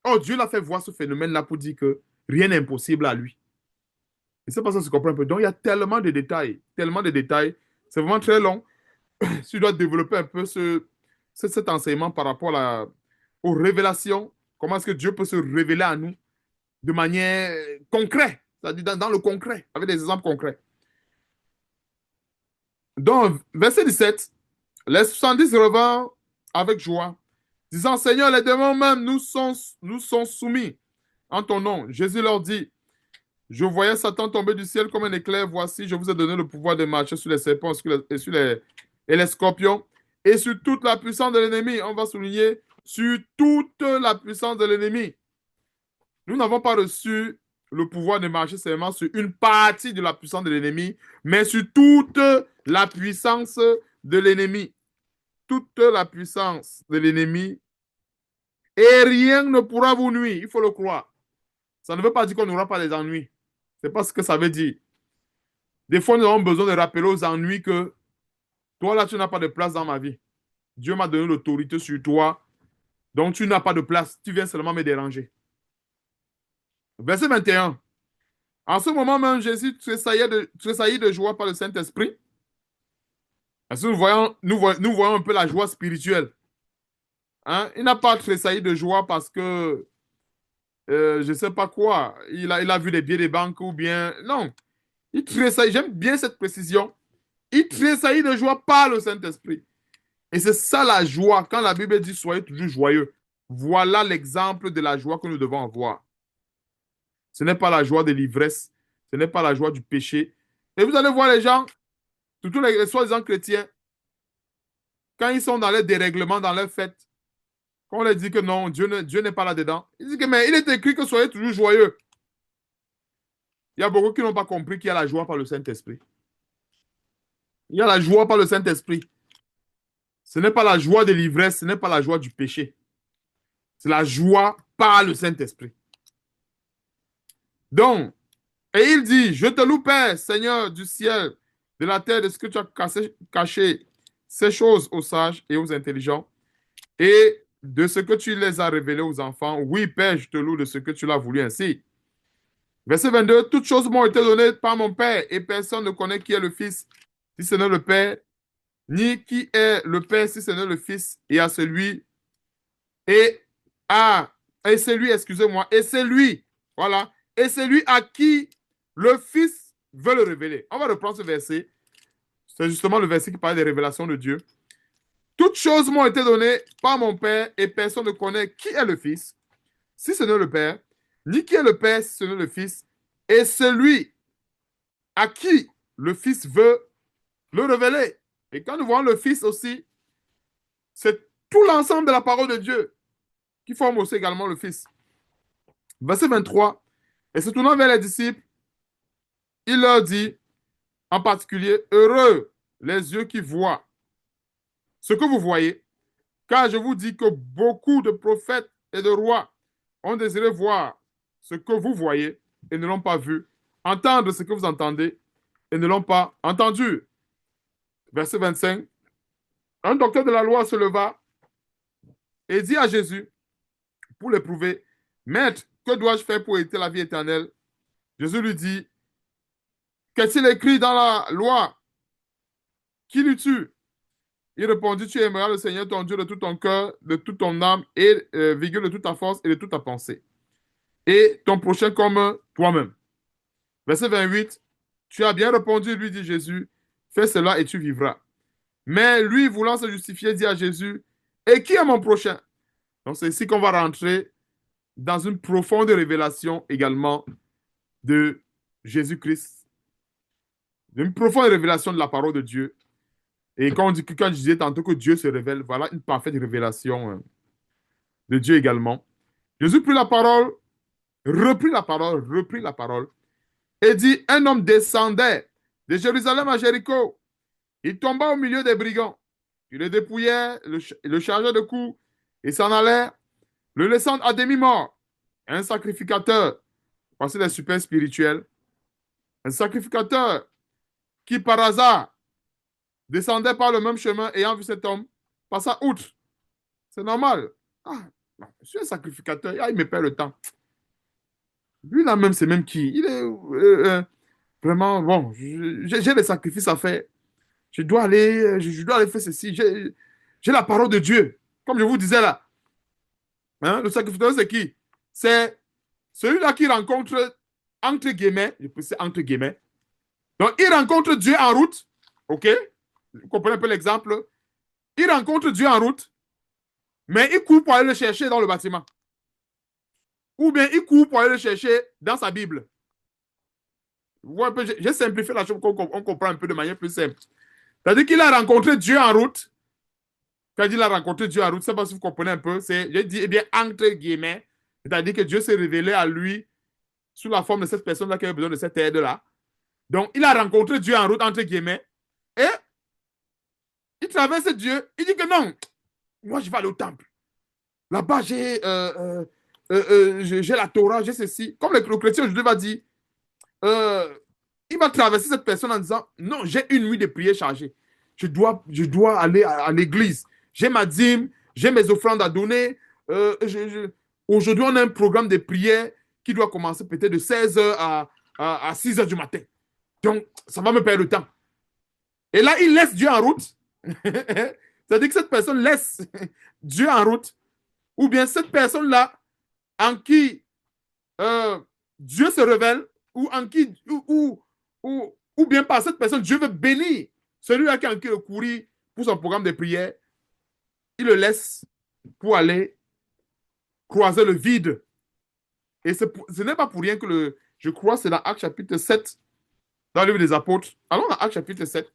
Oh, Dieu l'a fait voir ce phénomène-là pour dire que rien n'est impossible à lui. Et c'est pas ça que je comprends un peu. Donc, il y a tellement de détails, tellement de détails. C'est vraiment très long. Si tu dois développer un peu cet enseignement par rapport aux révélations, comment est-ce que Dieu peut se révéler à nous de manière concrète, c'est-à-dire dans le concret, avec des exemples concrets. Donc, verset 17, les 70 revinrent avec joie, disant, Seigneur, les démons même nous sont soumis en ton nom. Jésus leur dit, je voyais Satan tomber du ciel comme un éclair. Voici, je vous ai donné le pouvoir de marcher sur les serpents et les scorpions et sur toute la puissance de l'ennemi. On va souligner sur toute la puissance de l'ennemi. Nous n'avons pas reçu le pouvoir de marcher seulement sur une partie de la puissance de l'ennemi, mais sur toute la puissance de l'ennemi. Toute la puissance de l'ennemi. Et rien ne pourra vous nuire. Il faut le croire. Ça ne veut pas dire qu'on n'aura pas des ennuis. C'est pas ce que ça veut dire. Des fois, nous avons besoin de rappeler aux ennuis que toi, là, tu n'as pas de place dans ma vie. Dieu m'a donné l'autorité sur toi. Donc, tu n'as pas de place. Tu viens seulement me déranger. Verset 21. En ce moment même, Jésus tressaillit de joie par le Saint-Esprit. Parce que nous voyons un peu la joie spirituelle. Hein? Il n'a pas tressailli de joie parce que, je ne sais pas quoi, il a vu les billets des banques ou bien... Non, il tressaillit, j'aime bien cette précision. Il tressaillit de joie par le Saint-Esprit. Et c'est ça la joie. Quand la Bible dit soyez toujours joyeux, voilà l'exemple de la joie que nous devons avoir. Ce n'est pas la joie de l'ivresse, ce n'est pas la joie du péché. Et vous allez voir les gens, surtout les soi-disant chrétiens, quand ils sont dans les dérèglements, dans leurs fêtes, quand on leur dit que non, Dieu n'est pas là-dedans, ils disent que mais il est écrit que soyez toujours joyeux. Il y a beaucoup qui n'ont pas compris qu'il y a la joie par le Saint-Esprit. Il y a la joie par le Saint-Esprit. Ce n'est pas la joie de l'ivresse, ce n'est pas la joie du péché. C'est la joie par le Saint-Esprit. Donc, et il dit, je te loue, Père, Seigneur du ciel, de la terre, de ce que tu as caché ces choses aux sages et aux intelligents, et de ce que tu les as révélées aux enfants. Oui, Père, je te loue de ce que tu l'as voulu ainsi. Verset 22, toutes choses m'ont été données par mon Père, et personne ne connaît qui est le Fils, si ce n'est le Père, ni qui est le Père, si ce n'est le Fils, et à celui, et à, et c'est lui, excusez-moi, et c'est lui, voilà, et c'est lui à qui le Fils veut le révéler. On va reprendre ce verset. C'est justement le verset qui parle des révélations de Dieu. Toutes choses m'ont été données par mon Père, et personne ne connaît qui est le Fils, si ce n'est le Père, ni qui est le Père, si ce n'est le Fils, et celui à qui le Fils veut le révéler. Et quand nous voyons le Fils aussi, c'est tout l'ensemble de la parole de Dieu qui forme aussi également le Fils. Verset 23, et se tournant vers les disciples, il leur dit, en particulier, heureux les yeux qui voient ce que vous voyez, car je vous dis que beaucoup de prophètes et de rois ont désiré voir ce que vous voyez et ne l'ont pas vu, entendre ce que vous entendez et ne l'ont pas entendu. Verset 25. Un docteur de la loi se leva et dit à Jésus, pour l'éprouver, Maître, que dois-je faire pour hériter la vie éternelle? Jésus lui dit, qu'est-il écrit dans la loi? Qui lui tue? Il répondit, tu aimeras le Seigneur ton Dieu de tout ton cœur, de toute ton âme, et de toute ta force et de toute ta pensée. Et ton prochain comme toi-même. Verset 28. Tu as bien répondu, lui dit Jésus, fais cela et tu vivras. Mais lui, voulant se justifier, dit à Jésus, et qui est mon prochain? Donc c'est ici qu'on va rentrer dans une profonde révélation également de Jésus-Christ. Une profonde révélation de la parole de Dieu. Et quand je disais tantôt que Dieu se révèle, voilà une parfaite révélation de Dieu également. Jésus prit la parole, reprit la parole, et dit, un homme descendait de Jérusalem à Jéricho. Il tomba au milieu des brigands. Il le dépouillait, le chargeait de coups, et s'en allait, le laissant à demi-mort. Un sacrificateur, voici les super spirituels, Un sacrificateur qui, par hasard, descendait par le même chemin, ayant vu cet homme, passa outre. C'est normal. Ah, non, je suis un sacrificateur. Ah, il me perd le temps. Lui, là même, c'est même qui? Il est vraiment, bon, j'ai des sacrifices à faire. Je dois aller, je dois aller faire ceci. J'ai la parole de Dieu. Comme je vous disais là. Hein, le sacrificateur, c'est qui? C'est celui-là qui rencontre, entre guillemets, je peux dire entre guillemets. Donc, il rencontre Dieu en route. OK? Vous comprenez un peu l'exemple? Il rencontre Dieu en route, mais il court pour aller le chercher dans le bâtiment. Ou bien il court pour aller le chercher dans sa Bible. J'ai simplifié la chose pour qu'on comprenne un peu de manière plus simple. C'est-à-dire qu'il a rencontré Dieu en route. Quand il a rencontré Dieu en route, je ne sais pas si vous comprenez un peu. J'ai dit, eh bien, entre guillemets. C'est-à-dire que Dieu s'est révélé à lui sous la forme de cette personne-là qui avait besoin de cette aide-là. Donc, il a rencontré Dieu en route, entre guillemets. Et il traverse Dieu. Il dit que non, moi, je vais aller au temple. Là-bas, j'ai la Torah, j'ai ceci. Comme le chrétien aujourd'hui va dire, euh, il va traverser cette personne en disant, non, j'ai une nuit de prière chargée. Je dois aller à l'église. J'ai ma dîme, j'ai mes offrandes à donner. Aujourd'hui, on a un programme de prière qui doit commencer peut-être de 16h à 6h du matin. Donc, ça va me perdre le temps. Et là, il laisse Dieu en route. C'est-à-dire que cette personne laisse Dieu en route. Ou bien cette personne-là, en qui Dieu se révèle, ou en qui, ou bien par cette personne, Dieu veut bénir celui-là qui a en qui le courir pour son programme de prière, il le laisse pour aller croiser le vide. Et ce n'est pas pour rien que je crois, c'est dans Actes chapitre 7, dans le livre des apôtres. Allons dans Actes chapitre 7.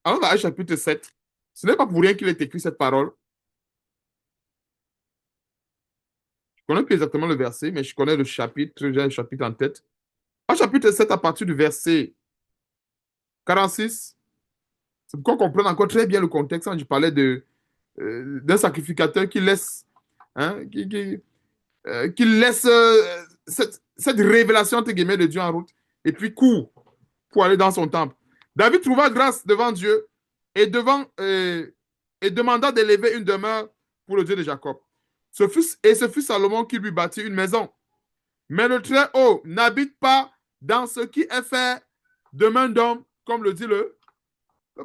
Allons dans Actes chapitre 7. Ce n'est pas pour rien qu'il ait écrit cette parole. Je ne connais plus exactement le verset, mais je connais le chapitre, j'ai le chapitre en tête. Actes chapitre 7, à partir du verset 46, c'est pour qu'on comprenne encore très bien le contexte. Quand je parlais d'un sacrificateur qui laisse, hein, qui laisse cette révélation entre guillemets de Dieu en route et puis court pour aller dans son temple. David trouva grâce devant Dieu et demanda d'élever une demeure pour le Dieu de Jacob. Ce fut Salomon qui lui bâtit une maison. Mais le Très-Haut n'habite pas dans ce qui est fait de main d'homme, comme le dit le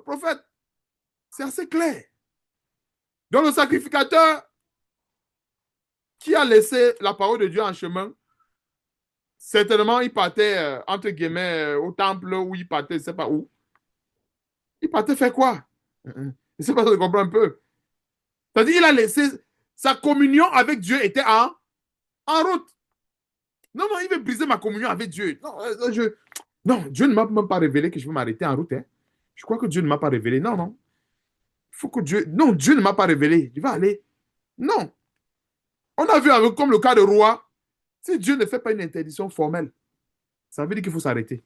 prophète. C'est assez clair. Donc le sacrificateur qui a laissé la parole de Dieu en chemin, certainement il partait, entre guillemets, au temple, où il partait, je ne sais pas où. Il partait faire quoi? Je ne sais pas si tu comprends un peu. C'est-à-dire qu'il a laissé, sa communion avec Dieu était en route. Non, non, il veut briser ma communion avec Dieu. Non, non, Dieu ne m'a même pas révélé que je veux m'arrêter en route. Hein. Je crois que Dieu ne m'a pas révélé. Non, non. Il faut que Dieu... Non, Dieu ne m'a pas révélé. Je vais aller. Non. On a vu comme le cas de roi. Si Dieu ne fait pas une interdiction formelle, ça veut dire qu'il faut s'arrêter.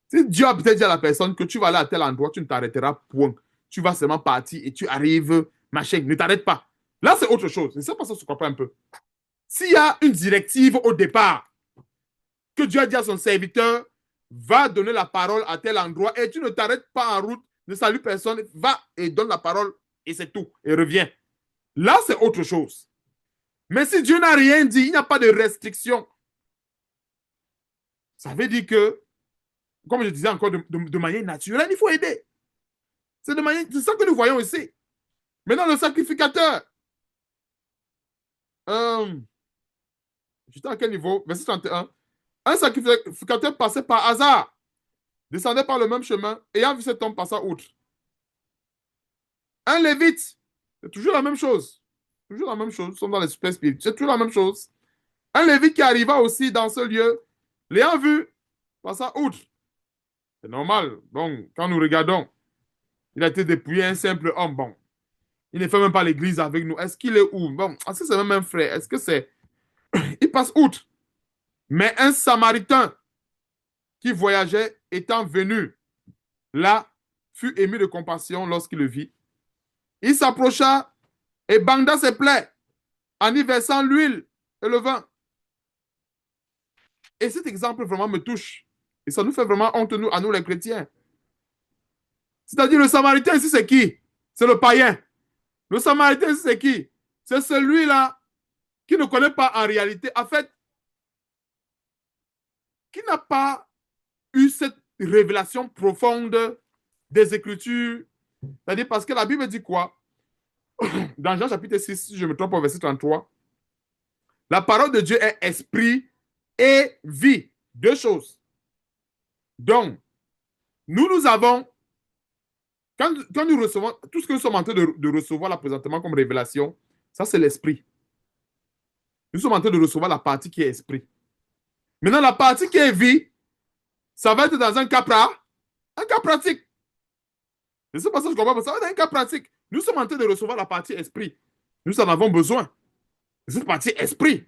Si Dieu a peut-être dit à la personne que tu vas aller à tel endroit, tu ne t'arrêteras point. Tu vas seulement partir et tu arrives, machin, ne t'arrête pas. Là, c'est autre chose. Je ne sais pas si tu comprends un peu. S'il y a une directive au départ, que Dieu a dit à son serviteur, va donner la parole à tel endroit et tu ne t'arrêtes pas en route, ne salue personne, va et donne la parole et c'est tout, et reviens. Là, c'est autre chose. Mais si Dieu n'a rien dit, il n'y a pas de restriction. Ça veut dire que, comme je disais encore, de manière naturelle, il faut aider. C'est ça que nous voyons ici. Maintenant, le sacrificateur. J'étais à quel niveau? Verset 31. Un sacrificateur passait par hasard, descendait par le même chemin, ayant vu cet homme passer outre. Un lévite, c'est toujours la même chose. Toujours la même chose. Nous sommes dans les super spirituels. C'est toujours la même chose. Un lévite qui arriva aussi dans ce lieu, l'ayant vu, passa outre. C'est normal. Donc, quand nous regardons, il a été dépouillé, un simple homme. Bon, il ne fait même pas l'église avec nous. Est-ce qu'il est où? Bon, est-ce que c'est même un frère? Est-ce que c'est... Il passe outre. Mais un Samaritain qui voyageait, étant venu là, fut ému de compassion lorsqu'il le vit. Il s'approcha et banda ses plaies en y versant l'huile et le vin. Et cet exemple vraiment me touche. Et ça nous fait vraiment honte, nous, à nous les chrétiens. C'est-à-dire, le Samaritain ici, c'est qui? C'est le païen. Le Samaritain ici, c'est qui? C'est celui-là qui ne connaît pas en réalité, en fait, qui n'a pas eu cette révélation profonde des Écritures. C'est-à-dire, parce que la Bible dit quoi? Dans Jean chapitre 6, si je me trompe au verset 33, la parole de Dieu est esprit et vie. Deux choses. Donc, nous avons, quand nous recevons, tout ce que nous sommes en train de recevoir là présentement comme révélation, ça c'est l'esprit. Nous sommes en train de recevoir la partie qui est esprit. Maintenant, la partie qui est vie, ça va être dans un cas pratique. Je ne sais pas si je comprends, mais ça va être un cas pratique. Nous sommes en train de recevoir la partie esprit. Nous en avons besoin. Cette partie esprit.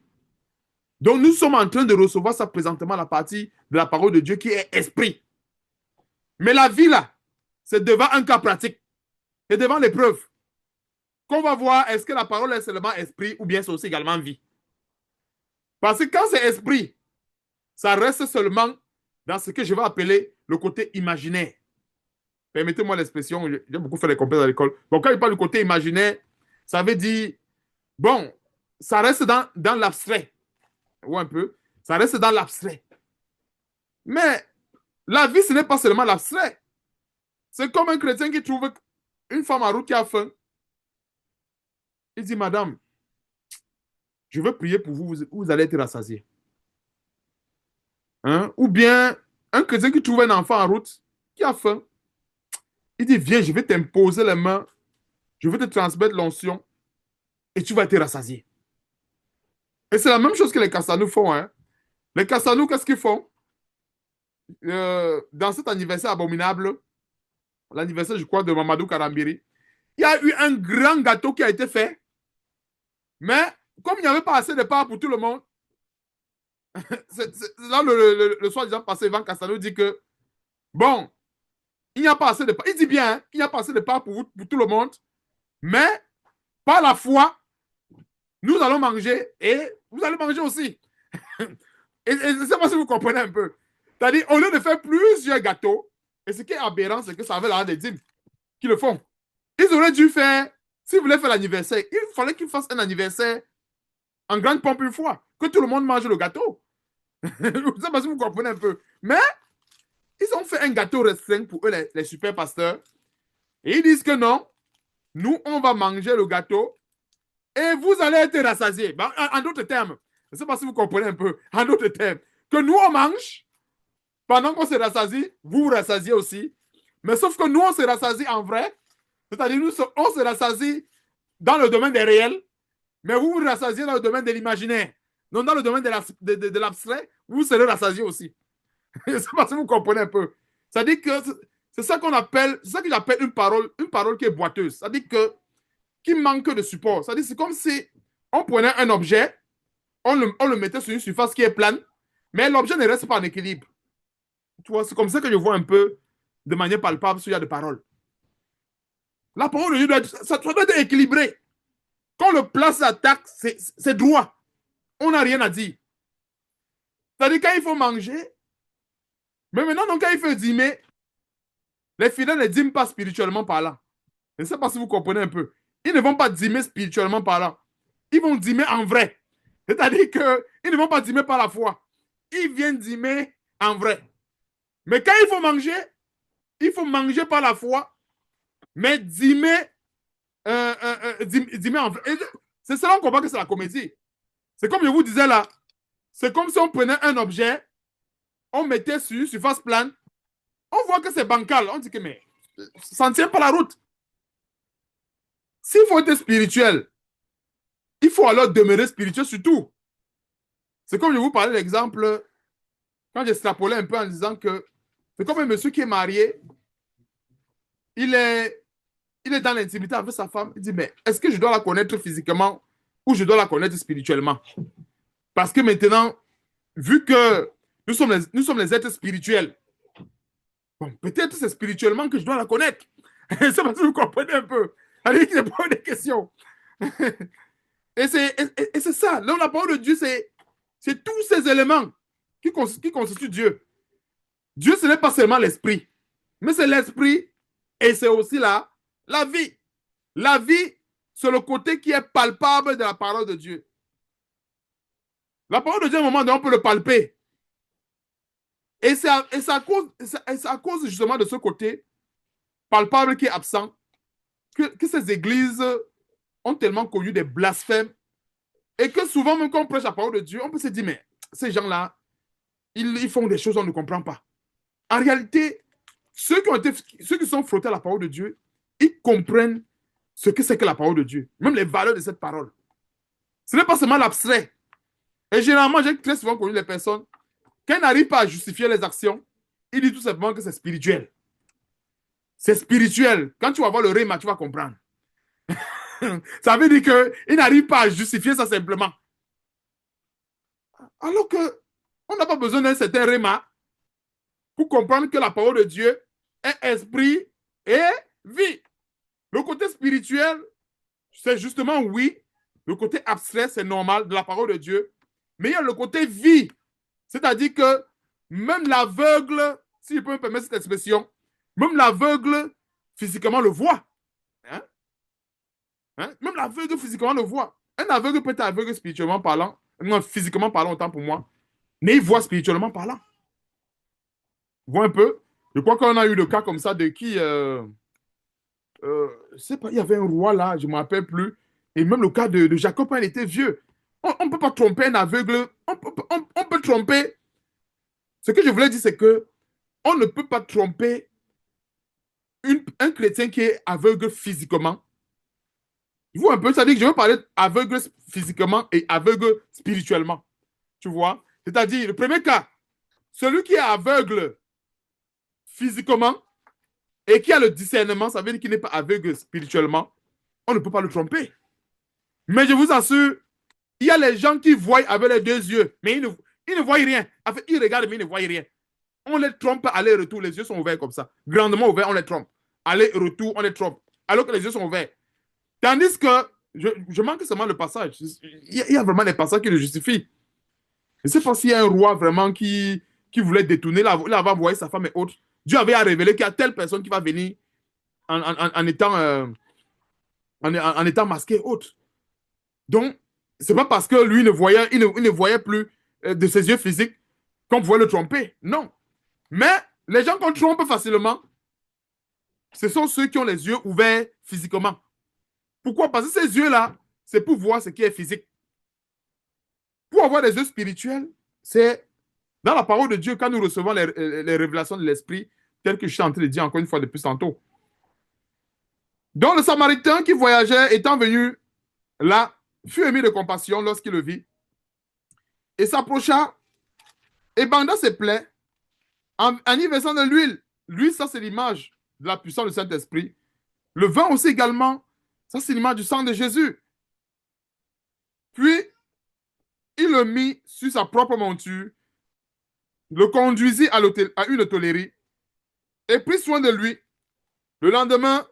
Donc, nous sommes en train de recevoir ça présentement, la partie de la parole de Dieu qui est esprit. Mais la vie, là, c'est devant un cas pratique. C'est devant l'épreuve. Qu'on va voir, est-ce que la parole est seulement esprit ou bien c'est aussi également vie. Parce que quand c'est esprit, ça reste seulement dans ce que je vais appeler le côté imaginaire. Permettez-moi l'expression, j'ai beaucoup fait les compètes à l'école. Donc, quand il parle du côté imaginaire, ça veut dire, bon, ça reste dans l'abstrait. Ou un peu, ça reste dans l'abstrait. Mais la vie, ce n'est pas seulement l'abstrait. C'est comme un chrétien qui trouve une femme en route qui a faim. Il dit, madame, je veux prier pour vous, vous allez être rassasié. Hein? Ou bien, un chrétien qui trouve un enfant en route qui a faim. Il dit, viens, je vais t'imposer les mains, je vais te transmettre l'onction et tu vas être rassasié. Et c'est la même chose que les Kassanou font. Hein? Les Kassanou, qu'est-ce qu'ils font? Dans cet anniversaire abominable, l'anniversaire, je crois, de Mamadou Karambiri, il y a eu un grand gâteau qui a été fait. Mais comme il n'y avait pas assez de part pour tout le monde, là, le soi-disant passé, Ivan Cassano dit que, bon, il n'y a pas assez de part. Il dit bien, hein, il n'y a pas assez de part pour tout le monde, mais par la foi, nous allons manger et vous allez manger aussi. Et je ne sais pas si vous comprenez un peu. C'est-à-dire, au lieu de faire plusieurs gâteaux, et ce qui est aberrant, c'est que ça avait l'air des dîmes qui le font. Ils auraient dû faire, s'ils voulaient faire l'anniversaire, il fallait qu'ils fassent un anniversaire en grande pompe une fois, que tout le monde mange le gâteau. Je ne sais pas si vous comprenez un peu. Mais ils ont fait un gâteau restreint pour eux, les super pasteurs. Et ils disent que non, nous, on va manger le gâteau et vous allez être rassasiés. Ben, en d'autres termes, je ne sais pas si vous comprenez un peu, en d'autres termes, que nous, on mange, pendant qu'on se rassasie, vous vous rassasiez aussi. Mais sauf que nous, on se rassasie en vrai, c'est-à-dire nous, on se rassasie dans le domaine des réels, mais vous vous rassasiez dans le domaine de l'imaginaire. Donc, dans le domaine de l'abstrait, vous serez rassasiés aussi. Je ne sais pas si vous comprenez un peu. C'est-à-dire que c'est ça qu'on appelle, c'est ça que j'appelle une parole qui est boiteuse. C'est-à-dire que, qui manque de support. C'est-à-dire c'est comme si on prenait un objet, on le mettait sur une surface qui est plane, mais l'objet ne reste pas en équilibre. Tu vois, c'est comme ça que je vois un peu, de manière palpable, ce genre de parole. La parole de Dieu ça doit être équilibré. Quand le plat s'attaque, c'est droit. On n'a rien à dire. C'est-à-dire quand il faut manger, mais maintenant, donc, quand il faut dîmer, les fidèles ne dîment pas spirituellement parlant. Je ne sais pas si vous comprenez un peu. Ils ne vont pas dîmer spirituellement parlant. Ils vont dîmer en vrai. C'est-à-dire qu'ils ne vont pas dîmer par la foi. Ils viennent dîmer en vrai. Mais quand il faut manger par la foi, mais dîmer en vrai. C'est cela qu'on comprend que c'est la comédie. C'est comme je vous disais là. C'est comme si on prenait un objet, on mettait sur une surface plane, on voit que c'est bancal. On dit que mais ça ne tient pas la route. S'il faut être spirituel, il faut alors demeurer spirituel surtout. C'est comme je vous parlais l'exemple, quand j'extrapolais un peu en disant que c'est comme un monsieur qui est marié, il est dans l'intimité avec sa femme, il dit, mais est-ce que je dois la connaître physiquement ou je dois la connaître spirituellement? Parce que maintenant, vu que nous sommes les êtres spirituels, bon, peut-être c'est spirituellement que je dois la connaître. C'est parce que vous comprenez un peu. Allez, il pose des questions. Et c'est ça. Là, la parole de Dieu, c'est tous ces éléments qui constitue Dieu. Dieu, ce n'est pas seulement l'esprit, mais c'est l'esprit et c'est aussi la vie. La vie, c'est le côté qui est palpable de la parole de Dieu. La parole de Dieu, à un moment donné, on peut le palper. Et c'est à cause justement de ce côté palpable qui est absent que ces églises ont tellement connu des blasphèmes et que souvent, même quand on prêche la parole de Dieu, on peut se dire, mais ces gens-là, ils font des choses qu'on ne comprend pas. En réalité, ceux qui sont frottés à la parole de Dieu, ils comprennent ce que c'est que la parole de Dieu, même les valeurs de cette parole. Ce n'est pas seulement l'abstrait. Et généralement, j'ai très souvent connu les personnes, quand ils n'arrivent pas à justifier les actions, ils disent tout simplement que c'est spirituel. C'est spirituel. Quand tu vas voir le réma, tu vas comprendre. Ça veut dire qu'ils n'arrivent pas à justifier ça simplement. Alors que on n'a pas besoin d'un certain réma pour comprendre que la parole de Dieu est esprit et vie. Le côté spirituel, c'est justement oui. Le côté abstrait, c'est normal de la parole de Dieu. Mais il y a le côté vie. C'est-à-dire que même l'aveugle, si je peux me permettre cette expression, même l'aveugle physiquement le voit. Hein? Hein? Même l'aveugle physiquement le voit. Un aveugle peut être aveugle spirituellement parlant, non, physiquement parlant autant pour moi, mais il voit spirituellement parlant. Vous voyez un peu? Je crois qu'on a eu le cas comme ça de qui, je sais pas, il y avait un roi là, je ne me rappelle plus. Et même le cas de Jacob, quand il était vieux. On ne peut pas tromper un aveugle. On peut tromper. Ce que je voulais dire, c'est que on ne peut pas tromper un chrétien qui est aveugle physiquement. Vous un peu, ça dit que je veux parler aveugle physiquement et aveugle spirituellement. Tu vois? C'est-à-dire, le premier cas, celui qui est aveugle physiquement et qui a le discernement, ça veut dire qu'il n'est pas aveugle spirituellement. On ne peut pas le tromper. Mais je vous assure, il y a les gens qui voient avec les deux yeux, mais ils ne voient rien. En fait, ils regardent, mais ils ne voient rien. On les trompe aller-retour, les yeux sont ouverts comme ça. Grandement ouverts, on les trompe. Aller-retour, on les trompe. Alors que les yeux sont ouverts. Tandis que, je manque seulement le passage. Il y a vraiment des passages qui le justifient. Je ne sais pas s'il y a un roi vraiment qui voulait détourner, il avait envoyé sa femme et autres. Dieu avait révélé qu'il y a telle personne qui va venir en étant masqué et autres. Donc, ce n'est pas parce que lui il ne voyait plus de ses yeux physiques qu'on pouvait le tromper. Non. Mais les gens qu'on trompe facilement, ce sont ceux qui ont les yeux ouverts physiquement. Pourquoi? Parce que ces yeux-là, c'est pour voir ce qui est physique. Pour avoir des yeux spirituels, c'est dans la parole de Dieu, quand nous recevons les révélations de l'Esprit, telles que je suis en train de dire encore une fois depuis tantôt. Donc le Samaritain qui voyageait, étant venu là, fut ému de compassion lorsqu'il le vit, et s'approcha, et banda ses plaies, en y versant de l'huile. L'huile, ça c'est l'image de la puissance du Saint-Esprit. Le vin aussi également, ça c'est l'image du sang de Jésus. Puis, il le mit sur sa propre monture, le conduisit à une hôtellerie, et prit soin de lui. Le lendemain,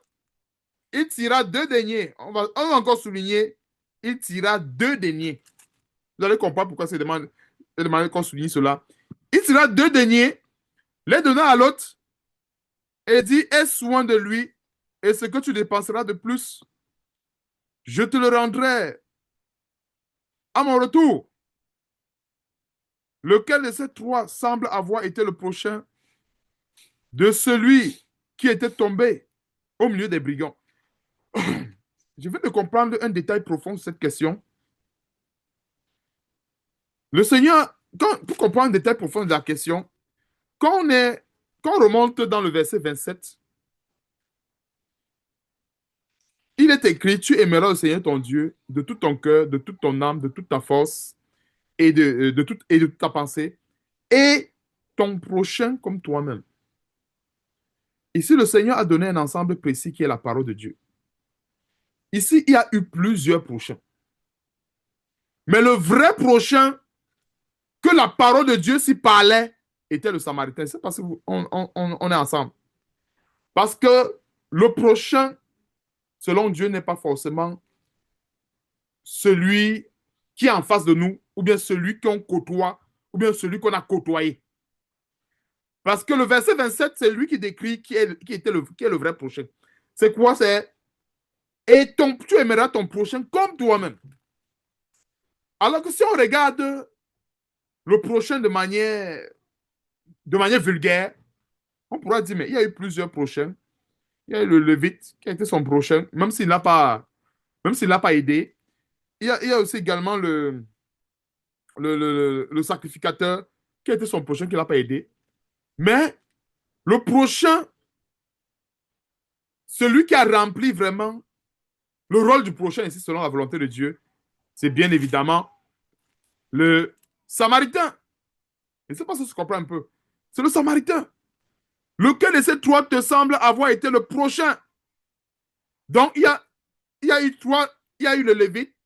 il tira 2 deniers. On va encore souligner, il tira 2 deniers. Vous allez comprendre pourquoi c'est demandé qu'on souligne cela. Il tira 2 deniers, les donna à l'autre, et dit, aie soin de lui, et ce que tu dépenseras de plus, je te le rendrai à mon retour. Lequel de ces 3 semble avoir été le prochain de celui qui était tombé au milieu des brigands? Je veux te comprendre un détail profond sur cette question. Le Seigneur, pour comprendre un détail profond de la question, quand on remonte dans le verset 27, il est écrit, tu aimeras le Seigneur ton Dieu de tout ton cœur, de toute ton âme, de toute ta force et de toute ta pensée, et ton prochain comme toi-même. Ici, le Seigneur a donné un ensemble précis qui est la parole de Dieu. Ici, il y a eu plusieurs prochains. Mais le vrai prochain que la parole de Dieu s'y parlait était le Samaritain. C'est parce qu'on est ensemble. Parce que le prochain, selon Dieu, n'est pas forcément celui qui est en face de nous ou bien celui qu'on côtoie ou bien celui qu'on a côtoyé. Parce que le verset 27, c'est lui qui décrit qui est le vrai prochain. C'est quoi? C'est et tu aimeras ton prochain comme toi-même. Alors que si on regarde le prochain de manière vulgaire, on pourra dire, mais il y a eu plusieurs prochains. Il y a eu le Lévite qui a été son prochain, même s'il n'a pas aidé. Il y a aussi également le sacrificateur qui a été son prochain, qui ne l'a pas aidé. Mais le prochain, celui qui a rempli vraiment le rôle du prochain, ici, selon la volonté de Dieu, c'est bien évidemment le Samaritain. Et c'est pas ça que tu comprends un peu. C'est le Samaritain. Lequel de ces trois te semble avoir été le prochain? Donc, il y a eu trois, il y a eu le Lévite,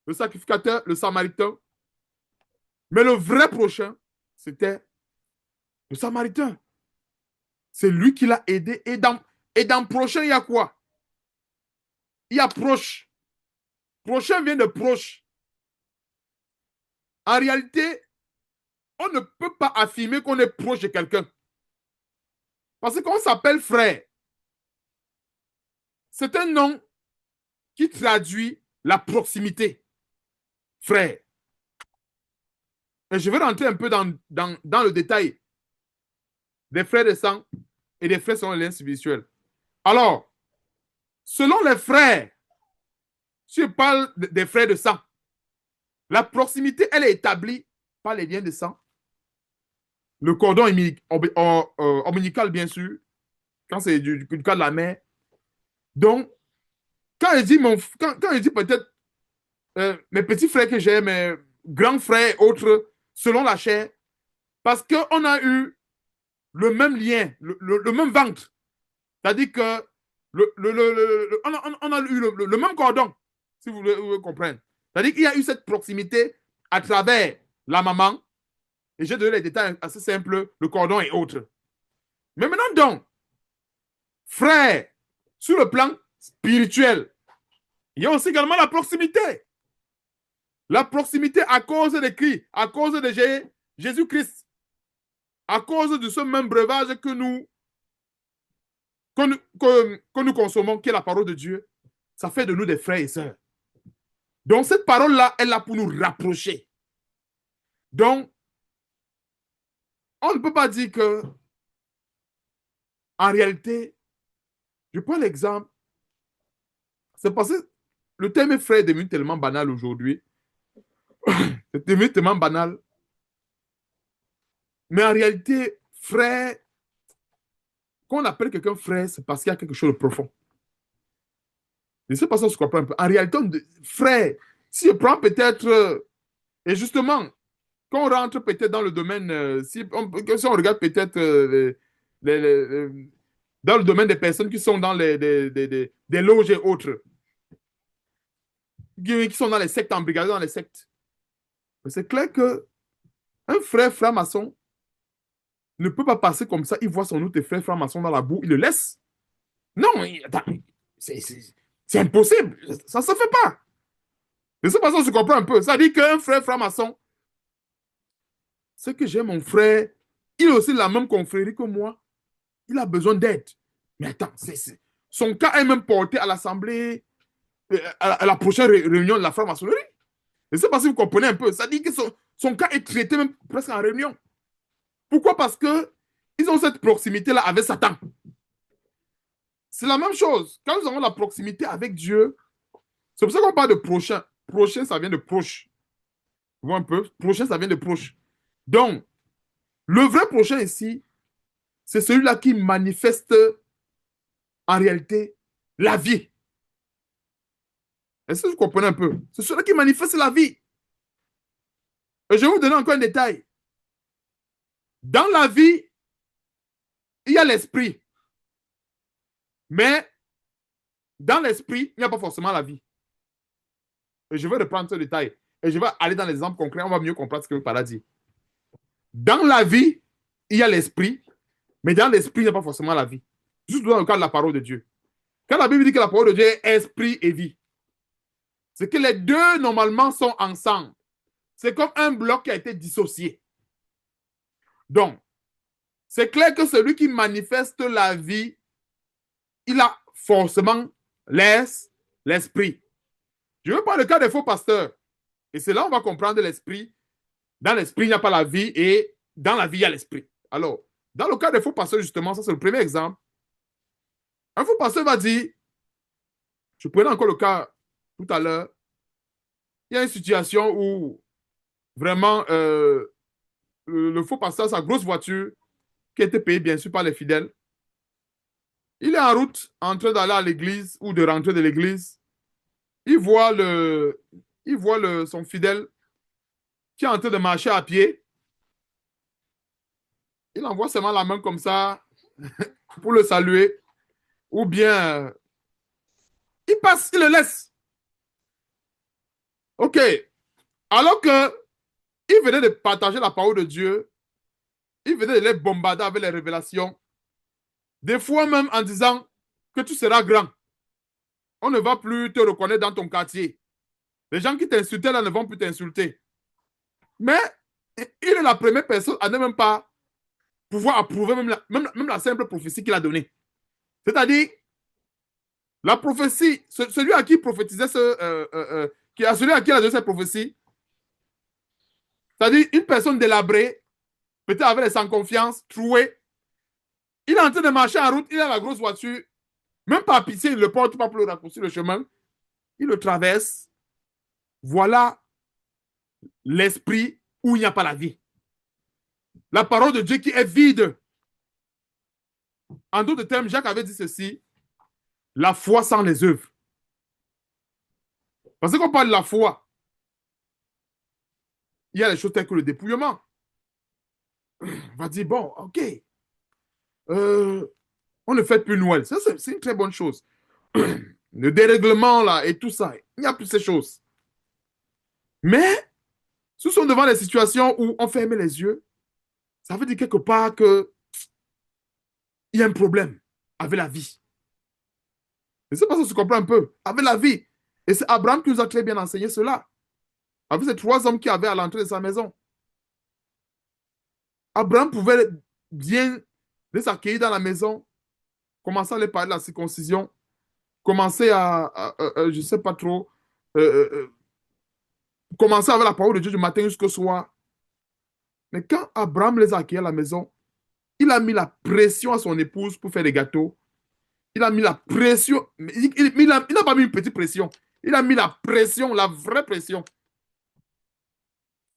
le sacrificateur, le Samaritain. Mais le vrai prochain, c'était le Samaritain. C'est lui qui l'a aidé. Et dans prochain, il y a quoi? Il y a proche. Prochain vient de proche. En réalité, on ne peut pas affirmer qu'on est proche de quelqu'un. Parce qu'on s'appelle frère. C'est un nom qui traduit la proximité. Frère. Et je vais rentrer un peu dans le détail des frères de sang et des frères selon les liens spirituels. Alors, selon les frères, si je parle des frères de sang, la proximité, elle est établie par les liens de sang. Le cordon ombilical, bien sûr, quand c'est du cas de la mère. Donc, quand je dis peut-être mes petits frères que j'ai, mes grands frères et autres, selon la chair, parce qu'on a eu le même lien, le même ventre. C'est-à-dire que on a eu le même cordon, si vous voulez comprendre. C'est-à-dire qu'il y a eu cette proximité à travers la maman, et j'ai donné les détails assez simples, le cordon et autres. Mais maintenant donc, frère, sur le plan spirituel, il y a aussi également la proximité. La proximité à cause des cris, à cause de Jésus-Christ, à cause de ce même breuvage que nous consommons, qui est la parole de Dieu. Ça fait de nous des frères et sœurs. Donc cette parole-là, elle est là pour nous rapprocher. Donc, on ne peut pas dire que, en réalité, je prends l'exemple, c'est parce que le terme frère est devenu tellement banal aujourd'hui. C'est devenu tellement banal. Mais en réalité, frère, quand on appelle quelqu'un frère, c'est parce qu'il y a quelque chose de profond. Je ne sais pas si on se comprend un peu. En réalité, frère, si je prends peut-être, et justement, quand on rentre peut-être dans le domaine, si on regarde peut-être dans le domaine des personnes qui sont dans des loges et autres, qui sont dans les sectes, embrigadés dans les sectes, c'est clair que un frère franc-maçon ne peut pas passer comme ça, il voit son autre frère franc-maçon dans la boue, il le laisse. Non, attends, c'est impossible, ça ne se fait pas. De cette façon, je comprends un peu. Ça dit qu'un frère franc-maçon, c'est que j'ai mon frère, il a aussi la même confrérie que moi, il a besoin d'aide. Mais attends, son cas est même porté à l'Assemblée, à la prochaine réunion de la franc-maçonnerie. Je ne sais pas si vous comprenez un peu. Ça dit que son cas est traité même presque en réunion. Pourquoi? Parce qu'ils ont cette proximité-là avec Satan. C'est la même chose. Quand nous avons la proximité avec Dieu, c'est pour ça qu'on parle de prochain. Prochain, ça vient de proche. Vous voyez un peu? Prochain, ça vient de proche. Donc, le vrai prochain ici, c'est celui-là qui manifeste en réalité la vie. Est-ce que vous comprenez un peu? C'est celui-là qui manifeste la vie. Et je vais vous donner encore un détail. Dans la vie, il y a l'esprit. Mais dans l'esprit, il n'y a pas forcément la vie. Et je vais reprendre ce détail. Et je vais aller dans les exemples concrets. On va mieux comprendre ce que le paradis. Dans la vie, il y a l'esprit. Mais dans l'esprit, il n'y a pas forcément la vie. Juste dans le cas de la parole de Dieu. Quand la Bible dit que la parole de Dieu est esprit et vie, c'est que les deux, normalement, sont ensemble. C'est comme un bloc qui a été dissocié. Donc, c'est clair que celui qui manifeste la vie, il a forcément l'esprit. Je veux pas le cas des faux pasteurs. Et c'est là où on va comprendre l'esprit. Dans l'esprit, il n'y a pas la vie et dans la vie, il y a l'esprit. Alors, dans le cas des faux pasteurs, justement, ça c'est le premier exemple. Un faux pasteur va dire, je prenais encore le cas tout à l'heure, il y a une situation où vraiment le faux pasteur, sa grosse voiture, qui était payée bien sûr par les fidèles, il est en route en train d'aller à l'église ou de rentrer de l'église. Il voit, son fidèle qui est en train de marcher à pied. Il envoie seulement la main comme ça pour le saluer. Ou bien, il passe, il le laisse. OK. Alors que il venait de partager la parole de Dieu, il venait de les bombarder avec les révélations. Des fois même en disant que tu seras grand. On ne va plus te reconnaître dans ton quartier. Les gens qui t'insultaient là ne vont plus t'insulter. Mais il est la première personne à ne même pas pouvoir approuver même la simple prophétie qu'il a donnée. C'est-à-dire, la prophétie, celui à qui prophétisait celui à qui il a donné cette prophétie, c'est-à-dire une personne délabrée, peut-être avec les sans confiance, trouée, il est en train de marcher en route, il a la grosse voiture, même pas pitié, il ne le porte pas pour le raccourcir le chemin, il le traverse. Voilà l'esprit où il n'y a pas la vie. La parole de Dieu qui est vide. En d'autres termes, Jacques avait dit ceci, la foi sans les œuvres. Parce qu'on parle de la foi, il y a des choses telles que le dépouillement. On va dire, bon, OK, on ne fait plus Noël. Ça, c'est une très bonne chose. Le dérèglement, là, et tout ça, il n'y a plus ces choses. Mais, ce sont devant les situations où on ferme les yeux, ça veut dire quelque part que il y a un problème avec la vie. Je ne sais pas si on se comprend un peu. Avec la vie. Et c'est Abraham qui nous a très bien enseigné cela. Avec ces 3 hommes qui avaient à l'entrée de sa maison. Abraham pouvait bien les accueillir dans la maison, commencer à les parler de la circoncision, commencer je ne sais pas trop, euh, euh, commencer avec la parole de Dieu du matin jusqu'au soir. Mais quand Abraham les a accueillis à la maison, il a mis la pression à son épouse pour faire des gâteaux. Il a mis la pression. Il n'a pas mis une petite pression. Il a mis la pression, la vraie pression.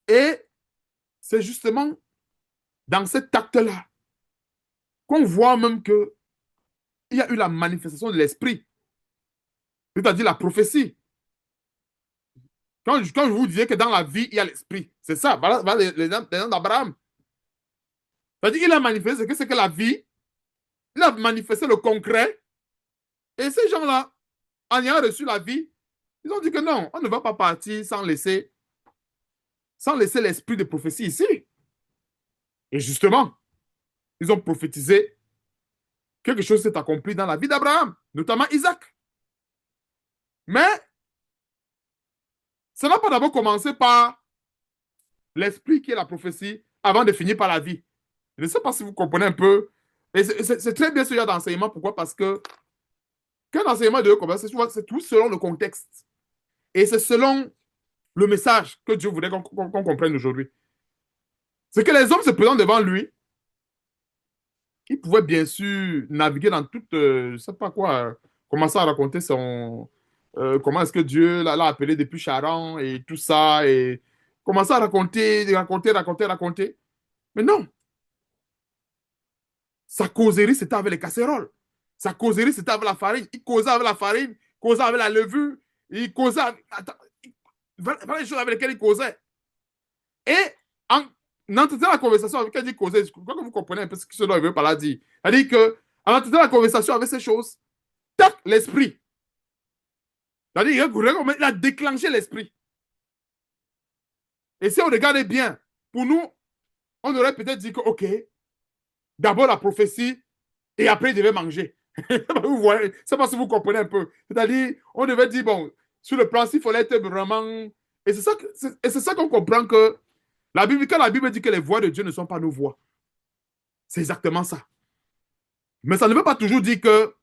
Et c'est justement dans cet acte-là qu'on voit même qu'il y a eu la manifestation de l'esprit, c'est-à-dire la prophétie. Quand je vous disais que dans la vie, il y a l'esprit, c'est ça, voilà les noms d'Abraham. C'est-à-dire qu'il a manifesté c'est que la vie, il a manifesté le concret, et ces gens-là, en ayant reçu la vie, ils ont dit que non, on ne va pas partir sans laisser l'esprit de prophétie ici. Et justement, ils ont prophétisé quelque chose s'est accompli dans la vie d'Abraham, notamment Isaac. Mais ça n'a pas d'abord commencé par l'esprit qui est la prophétie avant de finir par la vie. Je ne sais pas si vous comprenez un peu. Et c'est très bien ce genre d'enseignement. Pourquoi? Parce que qu'un enseignement de c'est tout selon le contexte. Et c'est selon le message que Dieu voudrait qu'on comprenne aujourd'hui. C'est que les hommes se présentent devant lui. Il pouvait bien sûr naviguer dans toute, je ne sais pas quoi, commencer à raconter comment est-ce que Dieu l'a appelé depuis Charan et tout ça, et commencer à raconter. Mais non, sa causerie, c'était avec les casseroles. Sa causerie, c'était avec la farine. Il causait avec la farine, causait avec la levure, il causait avec... Attends, voilà les choses avec lesquelles il causait. Et en entendant la conversation avec elle, il causait, je crois que vous comprenez un peu ce que ce dont il veut par là dire. C'est-à-dire que, en entendant la conversation avec ces choses, tac, l'esprit. C'est-à-dire, il a déclenché l'esprit. Et si on regarde bien, pour nous, on aurait peut-être dit que, OK, d'abord la prophétie, et après il devait manger. Vous voyez, c'est pas si vous comprenez un peu. C'est-à-dire, on devait dire, bon, sur le plan, s'il fallait être vraiment. Et c'est ça qu'on comprend que quand la Bible dit que les voix de Dieu ne sont pas nos voix. C'est exactement ça. Mais ça ne veut pas toujours dire que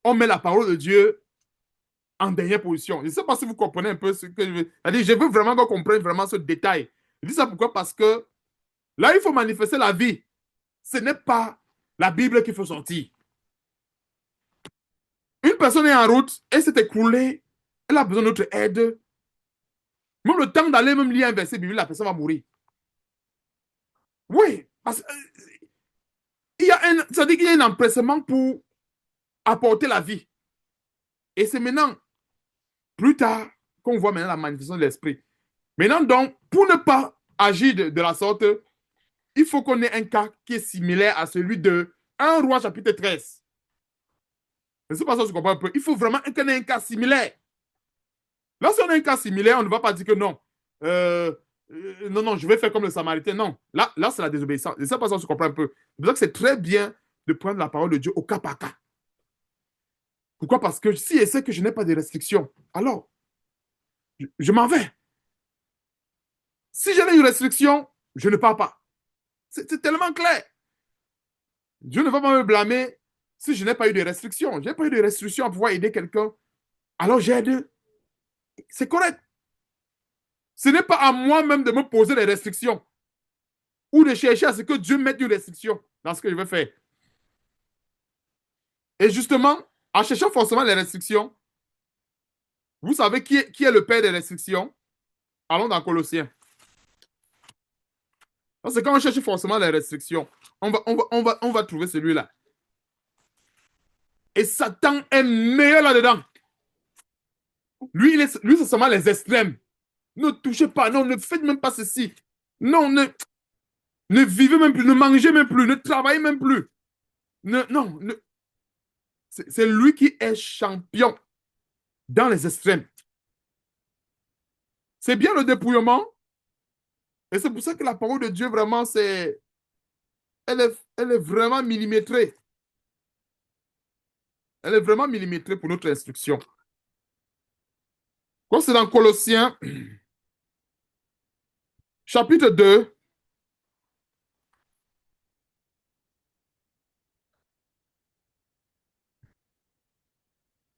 on met la parole de Dieu en dernière position. Je ne sais pas si vous comprenez un peu ce que je veux. C'est-à-dire, je veux vraiment qu'on comprenne vraiment ce détail. Je dis ça pourquoi? Parce que là, il faut manifester la vie. Ce n'est pas la Bible qu'il faut sortir. Une personne est en route, elle s'est écroulée, elle a besoin de notre aide. Même le temps d'aller même lire un verset biblique, la personne va mourir. Oui, parce qu'il y a un, c'est-à-dire qu'il y a un empressement pour apporter la vie. Et c'est maintenant, plus tard, qu'on voit maintenant la manifestation de l'esprit. Maintenant, donc, pour ne pas agir de la sorte, il faut qu'on ait un cas qui est similaire à celui de 1 Roi chapitre 13. Je ne sais pas si tu comprends un peu. Il faut vraiment qu'on ait un cas similaire. Là, si on a un cas similaire, on ne va pas dire que non. Non, non, je vais faire comme le Samaritain. Non, là c'est la désobéissance. Je ne sais pas si tu comprends un peu. C'est pour ça que c'est très bien de prendre la parole de Dieu au cas par cas. Pourquoi? Parce que si je sais que je n'ai pas de restrictions, alors je m'en vais. Si j'ai une restriction, je ne pars pas. C'est tellement clair. Je ne vais pas me blâmer si je n'ai pas eu de restrictions. Je n'ai pas eu de restrictions à pouvoir aider quelqu'un. Alors j'aide. C'est correct. Ce n'est pas à moi-même de me poser des restrictions ou de chercher à ce que Dieu mette une restriction dans ce que je vais faire. Et justement, en cherchant forcément les restrictions, vous savez qui est le père des restrictions? Allons dans Colossiens. Parce que quand on cherche forcément les restrictions, on va trouver celui-là. Et Satan est meilleur là-dedans. Lui, c'est seulement les extrêmes. Ne touchez pas, non, ne faites même pas ceci. Non, ne vivez même plus, ne mangez même plus, ne travaillez même plus. Non, c'est lui qui est champion dans les extrêmes. C'est bien le dépouillement. Et c'est pour ça que la parole de Dieu, vraiment, elle est vraiment millimétrée. Elle est vraiment millimétrée pour notre instruction. Quand c'est dans Colossiens, chapitre 2,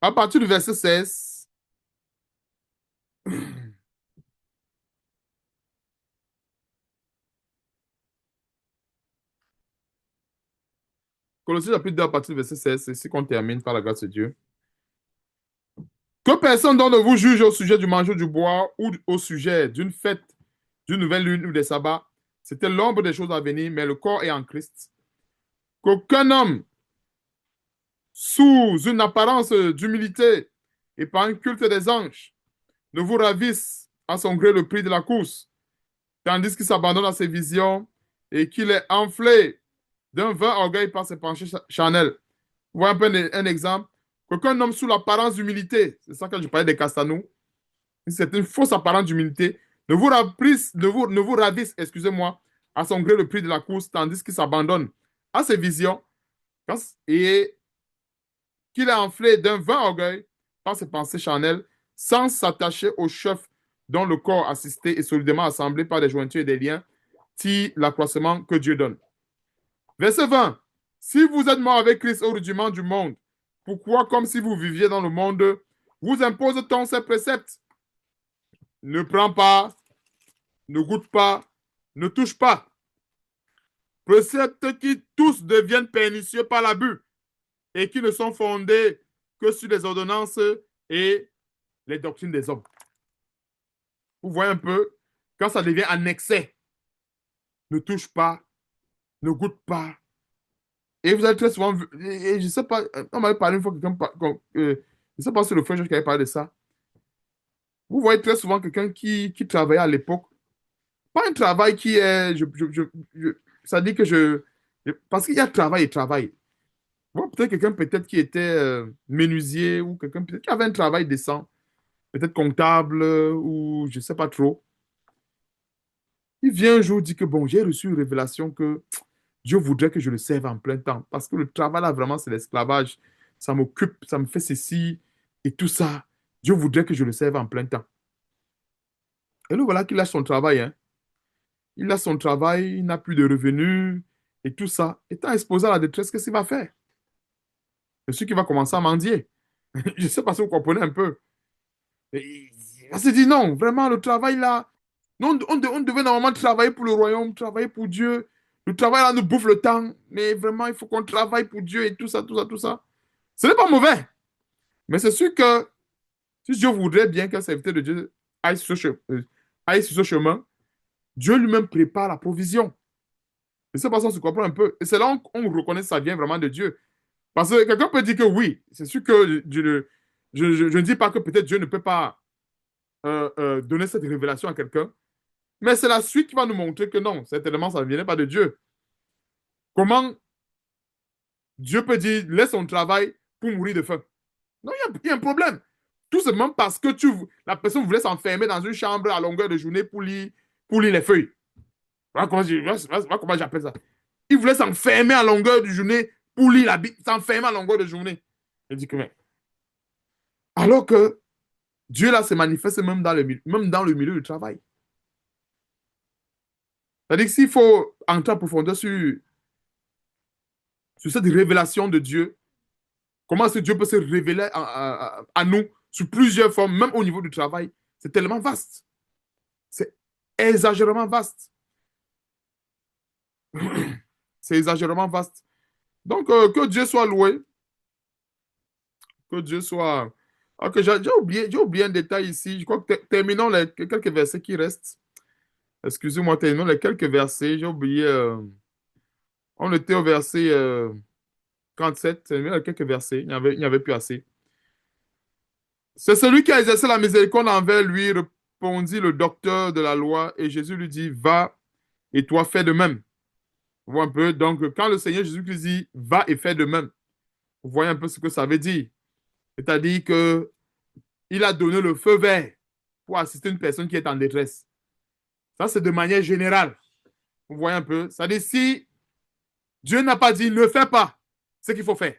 à partir du verset 16, Colossiens chapitre 2, à partir du verset 16, c'est ici qu'on termine par la grâce de Dieu. Que personne d'entre vous juge au sujet du manger du bois ou au sujet d'une fête, d'une nouvelle lune ou des sabbats. C'était l'ombre des choses à venir, mais le corps est en Christ. Qu'aucun homme, sous une apparence d'humilité et par un culte des anges, ne vous ravisse à son gré le prix de la course, tandis qu'il s'abandonne à ses visions et qu'il est enflé d'un vain orgueil par ses pensées charnelles. Vous voyez un peu un exemple. Qu'aucun homme sous l'apparence d'humilité, c'est ça que je parlais des Castanou, c'est une fausse apparence d'humilité, ne vous ravisse, excusez-moi, à son gré le prix de la course, tandis qu'il s'abandonne à ses visions et qu'il est enflé d'un vain orgueil par ses pensées charnelles, sans s'attacher au chef dont le corps assisté et solidement assemblé par des jointures et des liens tire l'accroissement que Dieu donne. Verset 20. Si vous êtes mort avec Christ au rudiment du monde, pourquoi, comme si vous viviez dans le monde, vous impose-t-on ces préceptes? Ne prends pas, ne goûte pas, ne touche pas. Préceptes qui tous deviennent pernicieux par l'abus et qui ne sont fondés que sur les ordonnances et les doctrines des hommes. Vous voyez un peu, quand ça devient en excès, ne touche pas, ne goûte pas. Et vous avez très souvent vu, et je ne sais pas, on m'avait parlé une fois, je ne sais pas si le frère qui avait parlé de ça. Vous voyez très souvent quelqu'un qui travaillait à l'époque. Pas un travail qui est. Ça dit que parce qu'il y a travail et travail. Bon, peut-être quelqu'un peut-être qui était menuisier ou quelqu'un peut-être qui avait un travail décent, peut-être comptable ou je ne sais pas trop. Il vient un jour dire que bon, j'ai reçu une révélation que Dieu voudrait que je le serve en plein temps. Parce que le travail là, vraiment, c'est l'esclavage. Ça m'occupe, ça me fait ceci et tout ça. Dieu voudrait que je le serve en plein temps. Et nous voilà qu'il lâche son travail, hein. Il a son travail, il n'a plus de revenus, Et tout ça, étant exposé à la détresse, qu'est-ce qu'il va faire? C'est sûr qu'il va commencer à mendier. Je ne sais pas si vous comprenez un peu. Et il va se dire non, vraiment, le travail là, non, on devait normalement travailler pour le royaume, travailler pour Dieu. Le travail là nous bouffe le temps, mais vraiment, il faut qu'on travaille pour Dieu et tout ça, tout ça, tout ça. Ce n'est pas mauvais, mais c'est sûr que si Dieu voudrait bien qu'un serviteur de Dieu aille sur ce chemin, Dieu lui-même prépare la provision. Et c'est pas ça, on se comprend un peu. Et c'est là qu'on reconnaît que ça vient vraiment de Dieu. Parce que quelqu'un peut dire que oui, c'est sûr que je ne dis pas que peut-être Dieu ne peut pas donner cette révélation à quelqu'un, mais c'est la suite qui va nous montrer que non, certainement, ça ne venait pas de Dieu. Comment Dieu peut dire, laisse ton travail pour mourir de faim? Non, il y a un problème. Tout simplement parce que la personne voulait s'enfermer dans une chambre à longueur de journée pour lire les feuilles. Voilà comment j'appelle ça. Il voulait s'enfermer à longueur de journée pour lire la Bible, s'enfermer à longueur de journée. Je dis que, mais, alors que Dieu, là, se manifeste même dans le milieu du travail. C'est-à-dire que s'il faut entrer en profondeur sur cette révélation de Dieu, comment est-ce que Dieu peut se révéler à nous sous plusieurs formes, même au niveau du travail, c'est tellement vaste. C'est exagérément vaste. C'est exagérément vaste. Donc, que Dieu soit loué, que Dieu soit... Ok, j'ai oublié un détail ici. Je crois que terminons quelques versets qui restent. Excusez-moi, terminons les quelques versets. J'ai oublié. On était au verset 37. Terminons les quelques versets. Il n'y avait plus assez. C'est celui qui a exercé la miséricorde envers lui, répondit le docteur de la loi. Et Jésus lui dit, va et toi fais de même. Vous voyez un peu. Donc, quand le Seigneur Jésus-Christ dit, va et fais de même, vous voyez un peu ce que ça veut dire. C'est-à-dire que il a donné le feu vert pour assister une personne qui est en détresse. Ça, c'est de manière générale. Vous voyez un peu. C'est-à-dire, si Dieu n'a pas dit ne fais pas ce qu'il faut faire.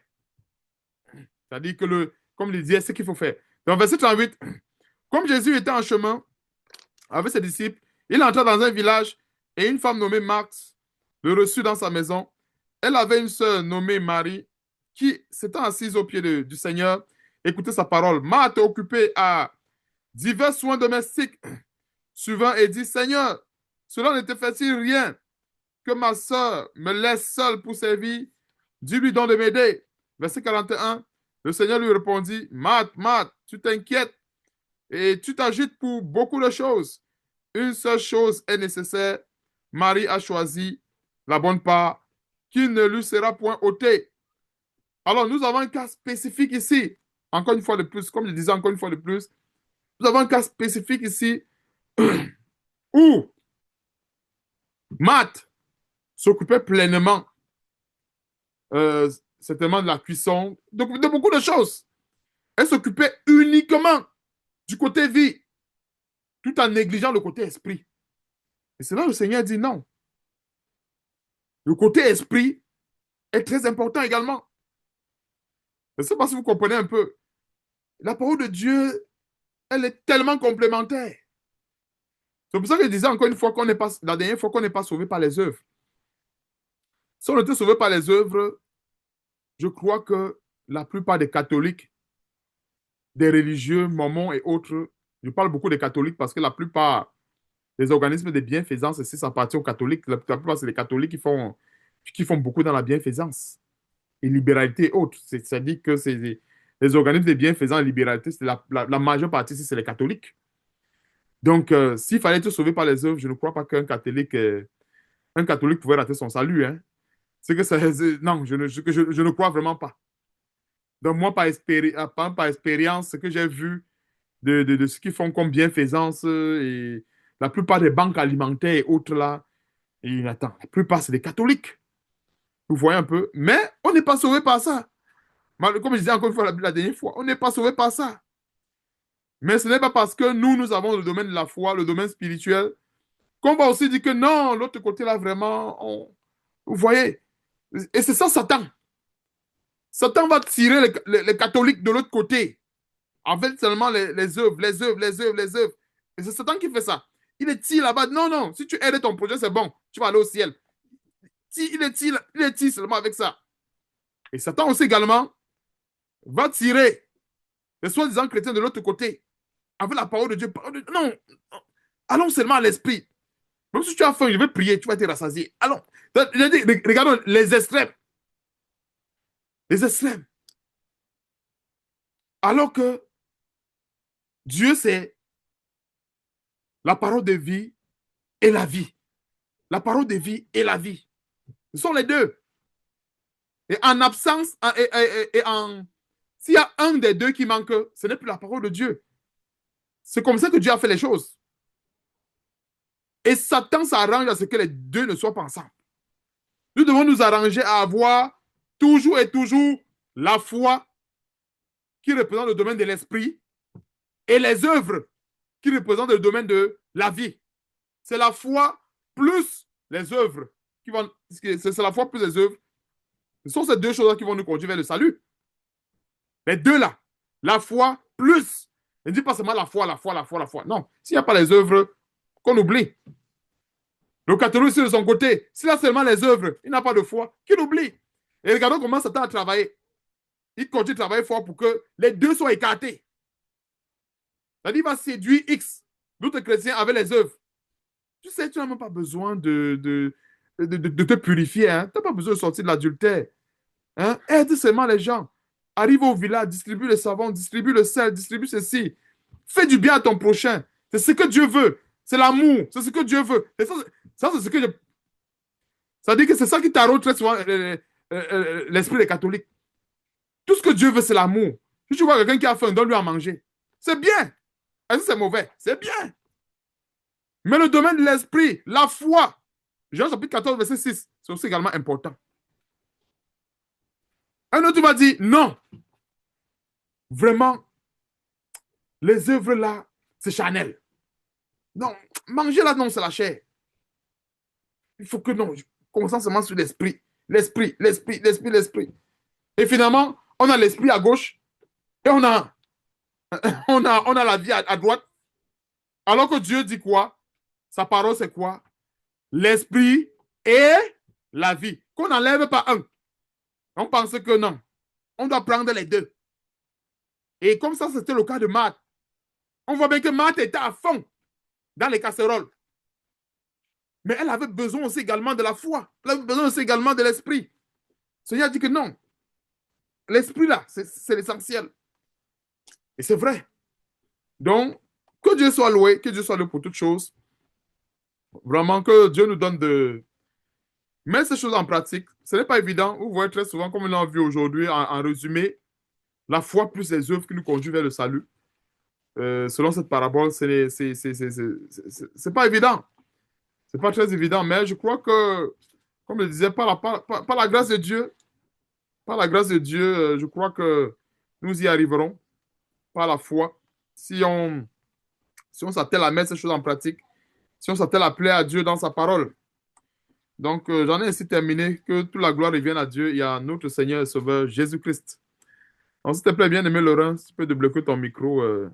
C'est-à-dire que, comme il disait, ce qu'il faut faire. Dans verset 38, comme Jésus était en chemin avec ses disciples, il entra dans un village et une femme nommée Marthe le reçut dans sa maison. Elle avait une sœur nommée Marie qui, s'étant assise au pied du Seigneur, écoutait sa parole. Marthe, occupée à divers soins domestiques, suivant et dit, Seigneur, cela ne te fait-il rien que ma sœur me laisse seule pour servir? Dis-lui donc de m'aider. Verset 41, le Seigneur lui répondit, Marthe, Marthe, tu t'inquiètes et tu t'agites pour beaucoup de choses. Une seule chose est nécessaire. Marie a choisi la bonne part qui ne lui sera point ôtée. Alors, nous avons un cas spécifique ici. Encore une fois de plus, comme je disais encore une fois de plus, nous avons un cas spécifique ici où Marthe s'occupait pleinement, certainement de la cuisson, de beaucoup de choses. Elle s'occupait uniquement du côté vie, tout en négligeant le côté esprit. Et c'est là que le Seigneur dit non. Le côté esprit est très important également. Je ne sais pas si vous comprenez un peu. La parole de Dieu, elle est tellement complémentaire. C'est pour ça que je disais encore une fois qu'on n'est pas, la dernière fois qu'on n'est pas sauvé par les œuvres. Si on était sauvé par les œuvres, je crois que la plupart des catholiques, des religieux, mormons et autres, je parle beaucoup des catholiques parce que la plupart des organismes de bienfaisance, ici, ça appartient aux catholiques. La plupart, c'est les catholiques qui font beaucoup dans la bienfaisance et libéralité et autres. C'est-à-dire que c'est les organismes de bienfaisance et libéralité, c'est la majeure partie, c'est les catholiques. Donc, s'il fallait être sauvé par les œuvres, je ne crois pas un catholique pouvait rater son salut. Hein. C'est que non, je ne crois vraiment pas. Donc, moi, par expérience, ce que j'ai vu de ce qu'ils font comme bienfaisance et la plupart des banques alimentaires et autres là, et attends, la plupart, c'est des catholiques. Vous voyez un peu. Mais on n'est pas sauvé par ça. Comme je disais encore une fois la dernière fois, on n'est pas sauvé par ça. Mais ce n'est pas parce que nous avons le domaine de la foi, le domaine spirituel, qu'on va aussi dire que non, l'autre côté là, vraiment, vous voyez. Et c'est ça, Satan. Satan va tirer les catholiques de l'autre côté. En fait, seulement les œuvres, les œuvres, les œuvres, les œuvres. Et c'est Satan qui fait ça. Il est tire là-bas. Non, non, si tu aides ton projet, c'est bon. Tu vas aller au ciel. il les tire seulement avec ça. Et Satan aussi également va tirer les soi-disant chrétiens de l'autre côté avec la parole de Dieu. Non, allons seulement à l'esprit. Même si tu as faim, je vais prier, tu vas te rassasier. Allons. Regardons les extrêmes. Les extrêmes. Alors que Dieu, c'est la parole de vie et la vie. La parole de vie et la vie. Ce sont les deux. Et en absence, s'il y a un des deux qui manque, ce n'est plus la parole de Dieu. C'est comme ça que Dieu a fait les choses. Et Satan s'arrange à ce que les deux ne soient pas ensemble. Nous devons nous arranger à avoir toujours et toujours la foi qui représente le domaine de l'esprit et les œuvres qui représentent le domaine de la vie. C'est la foi plus les œuvres qui vont. C'est la foi plus les œuvres. Ce sont ces deux choses qui vont nous conduire vers le salut. Les deux là. La foi plus. Ne dis pas seulement la foi, la foi, la foi, la foi. Non. S'il n'y a pas les œuvres, qu'on oublie. Le catholique, de son côté, s'il a seulement les œuvres, il n'a pas de foi, qu'il oublie. Et regardons comment Satan a travaillé. Il continue de travailler fort pour que les deux soient écartés. C'est-à-dire, il va séduire X, d'autres chrétiens avec les œuvres. Tu sais, tu n'as même pas besoin de te purifier. Hein? Tu n'as pas besoin de sortir de l'adultère. Hein? Aide seulement les gens. Arrive au village, distribue le savon, distribue le sel, distribue ceci. Fais du bien à ton prochain. C'est ce que Dieu veut. C'est l'amour. C'est ce que Dieu veut. Et ça c'est ce que je... Ça dit que c'est ça qui t'arrête très souvent l'esprit des catholiques. Tout ce que Dieu veut, c'est l'amour. Si tu vois quelqu'un qui a faim, donne-lui à manger. C'est bien. Est-ce que c'est mauvais? C'est bien. Mais le domaine de l'esprit, la foi, Jean chapitre 14, verset 6, c'est aussi également important. Un autre va dire, non, vraiment, les œuvres là, c'est charnel. Non, manger là, non, c'est la chair. Il faut que non, commençons seulement sur l'esprit. L'esprit, l'esprit, l'esprit, l'esprit. Et finalement, on a l'esprit à gauche et on a la vie à droite. Alors que Dieu dit quoi? Sa parole, c'est quoi? L'esprit et la vie. Qu'on n'enlève pas un. On pense que non. On doit prendre les deux. Et comme ça, c'était le cas de Marthe. On voit bien que Marthe était à fond dans les casseroles. Mais elle avait besoin aussi également de la foi. Elle avait besoin aussi également de l'esprit. Le Seigneur dit que non. L'esprit là, c'est l'essentiel. Et c'est vrai. Donc, que Dieu soit loué, que Dieu soit loué pour toutes choses. Vraiment, que Dieu nous donne de mettre ces choses en pratique. Ce n'est pas évident. Vous voyez très souvent, comme on l'a vu aujourd'hui, en résumé, la foi plus les œuvres qui nous conduisent vers le salut. Selon cette parabole, c'est pas évident. C'est pas très évident, mais je crois que, comme je disais, par la grâce de Dieu, je crois que nous y arriverons par la foi. Si on, si on s'attelle à mettre ces choses en pratique, si on s'attelle à plaire à Dieu dans sa parole. Donc, j'en ai ainsi terminé. Que toute la gloire revienne à Dieu et à notre Seigneur et Sauveur Jésus-Christ. Donc, s'il te plaît, bien-aimé Laurent, si tu peux débloquer ton micro et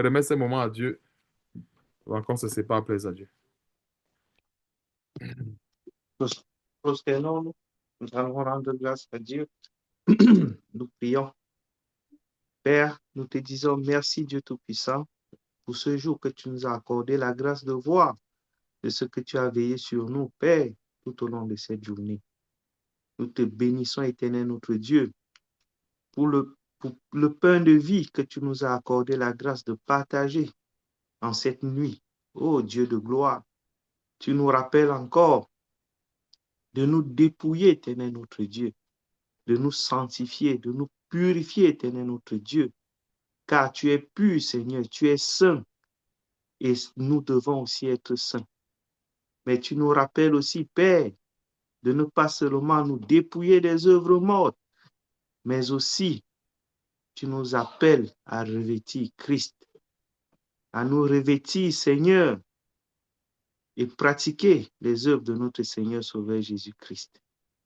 remettre ces moments à Dieu. Avant qu'on se sépare, plaise à Dieu. Prosternons-nous, nous allons rendre grâce à Dieu. Nous prions. Père, nous te disons merci, Dieu Tout-Puissant, pour ce jour que tu nous as accordé la grâce de voir de ce que tu as veillé sur nous, Père, tout au long de cette journée. Nous te bénissons, Éternel, notre Dieu, pour le pain de vie que tu nous as accordé la grâce de partager en cette nuit. Ô Dieu de gloire, tu nous rappelles encore de nous dépouiller, Éternel, notre Dieu, de nous sanctifier, de nous purifier, Éternel, notre Dieu, car tu es pur, Seigneur, tu es saint, et nous devons aussi être saints. Mais tu nous rappelles aussi, Père, de ne pas seulement nous dépouiller des œuvres mortes, mais aussi tu nous appelles à revêtir Christ, à nous revêtir, Seigneur, et pratiquer les œuvres de notre Seigneur Sauveur Jésus-Christ.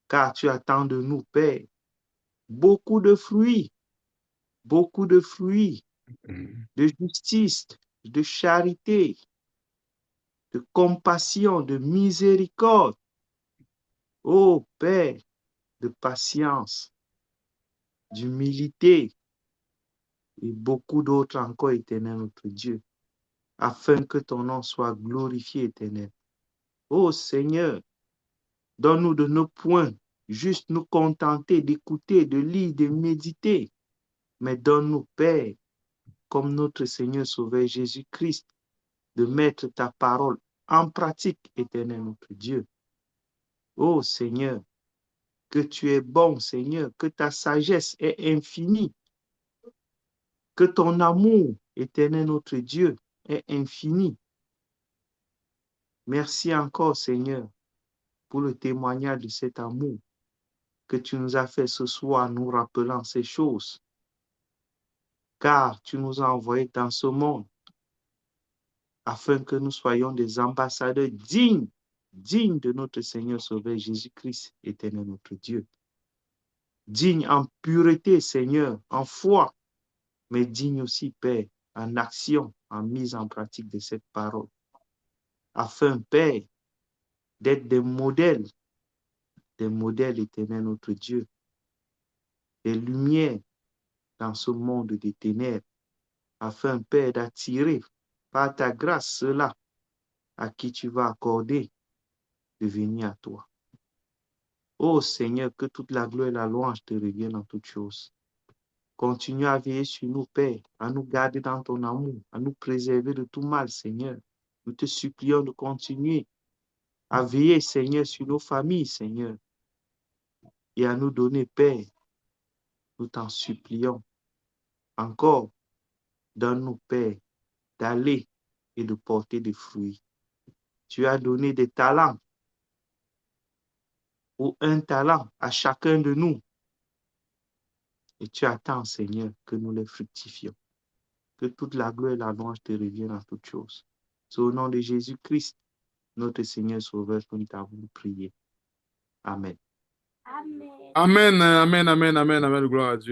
Car tu attends de nous, Père, beaucoup de fruits, de justice, de charité, de compassion, de miséricorde, Ô Père, de patience, d'humilité et beaucoup d'autres encore, Éternel notre Dieu, afin que ton nom soit glorifié, Éternel. Ô Seigneur, donne-nous de nos points, juste nous contenter d'écouter, de lire, de méditer, mais donne-nous, Père, comme notre Seigneur Sauveur Jésus-Christ, de mettre ta parole en pratique, Éternel notre Dieu. Ô Seigneur, que tu es bon, Seigneur, que ta sagesse est infinie, que ton amour, Éternel notre Dieu, est infini. Merci encore, Seigneur, pour le témoignage de cet amour que tu nous as fait ce soir, nous rappelant ces choses, car tu nous as envoyés dans ce monde afin que nous soyons des ambassadeurs dignes de notre Seigneur Sauveur Jésus-Christ, Éternel notre Dieu. Dignes en pureté, Seigneur, en foi, mais dignes aussi, Père, en action, en mise en pratique de cette parole. Afin, Père, d'être des modèles, Éternel notre Dieu, des lumières dans ce monde des ténèbres, afin, Père, d'attirer par ta grâce ceux-là à qui tu vas accorder de venir à toi. Ô Seigneur, que toute la gloire et la louange te reviennent en toutes choses. Continue à veiller sur nous, Père, à nous garder dans ton amour, à nous préserver de tout mal, Seigneur. Nous te supplions de continuer à veiller, Seigneur, sur nos familles, Seigneur, et à nous donner, Père, nous t'en supplions. Encore, donne-nous, Père, d'aller et de porter des fruits. Tu as donné des talents ou un talent à chacun de nous. Et tu attends, Seigneur, que nous les fructifions. Que toute la gloire et la louange te reviennent en toutes choses. C'est au nom de Jésus-Christ, notre Seigneur Sauveur, que nous t'avons prié. Amen. Amen, amen, amen, amen, amen, gloire à Dieu.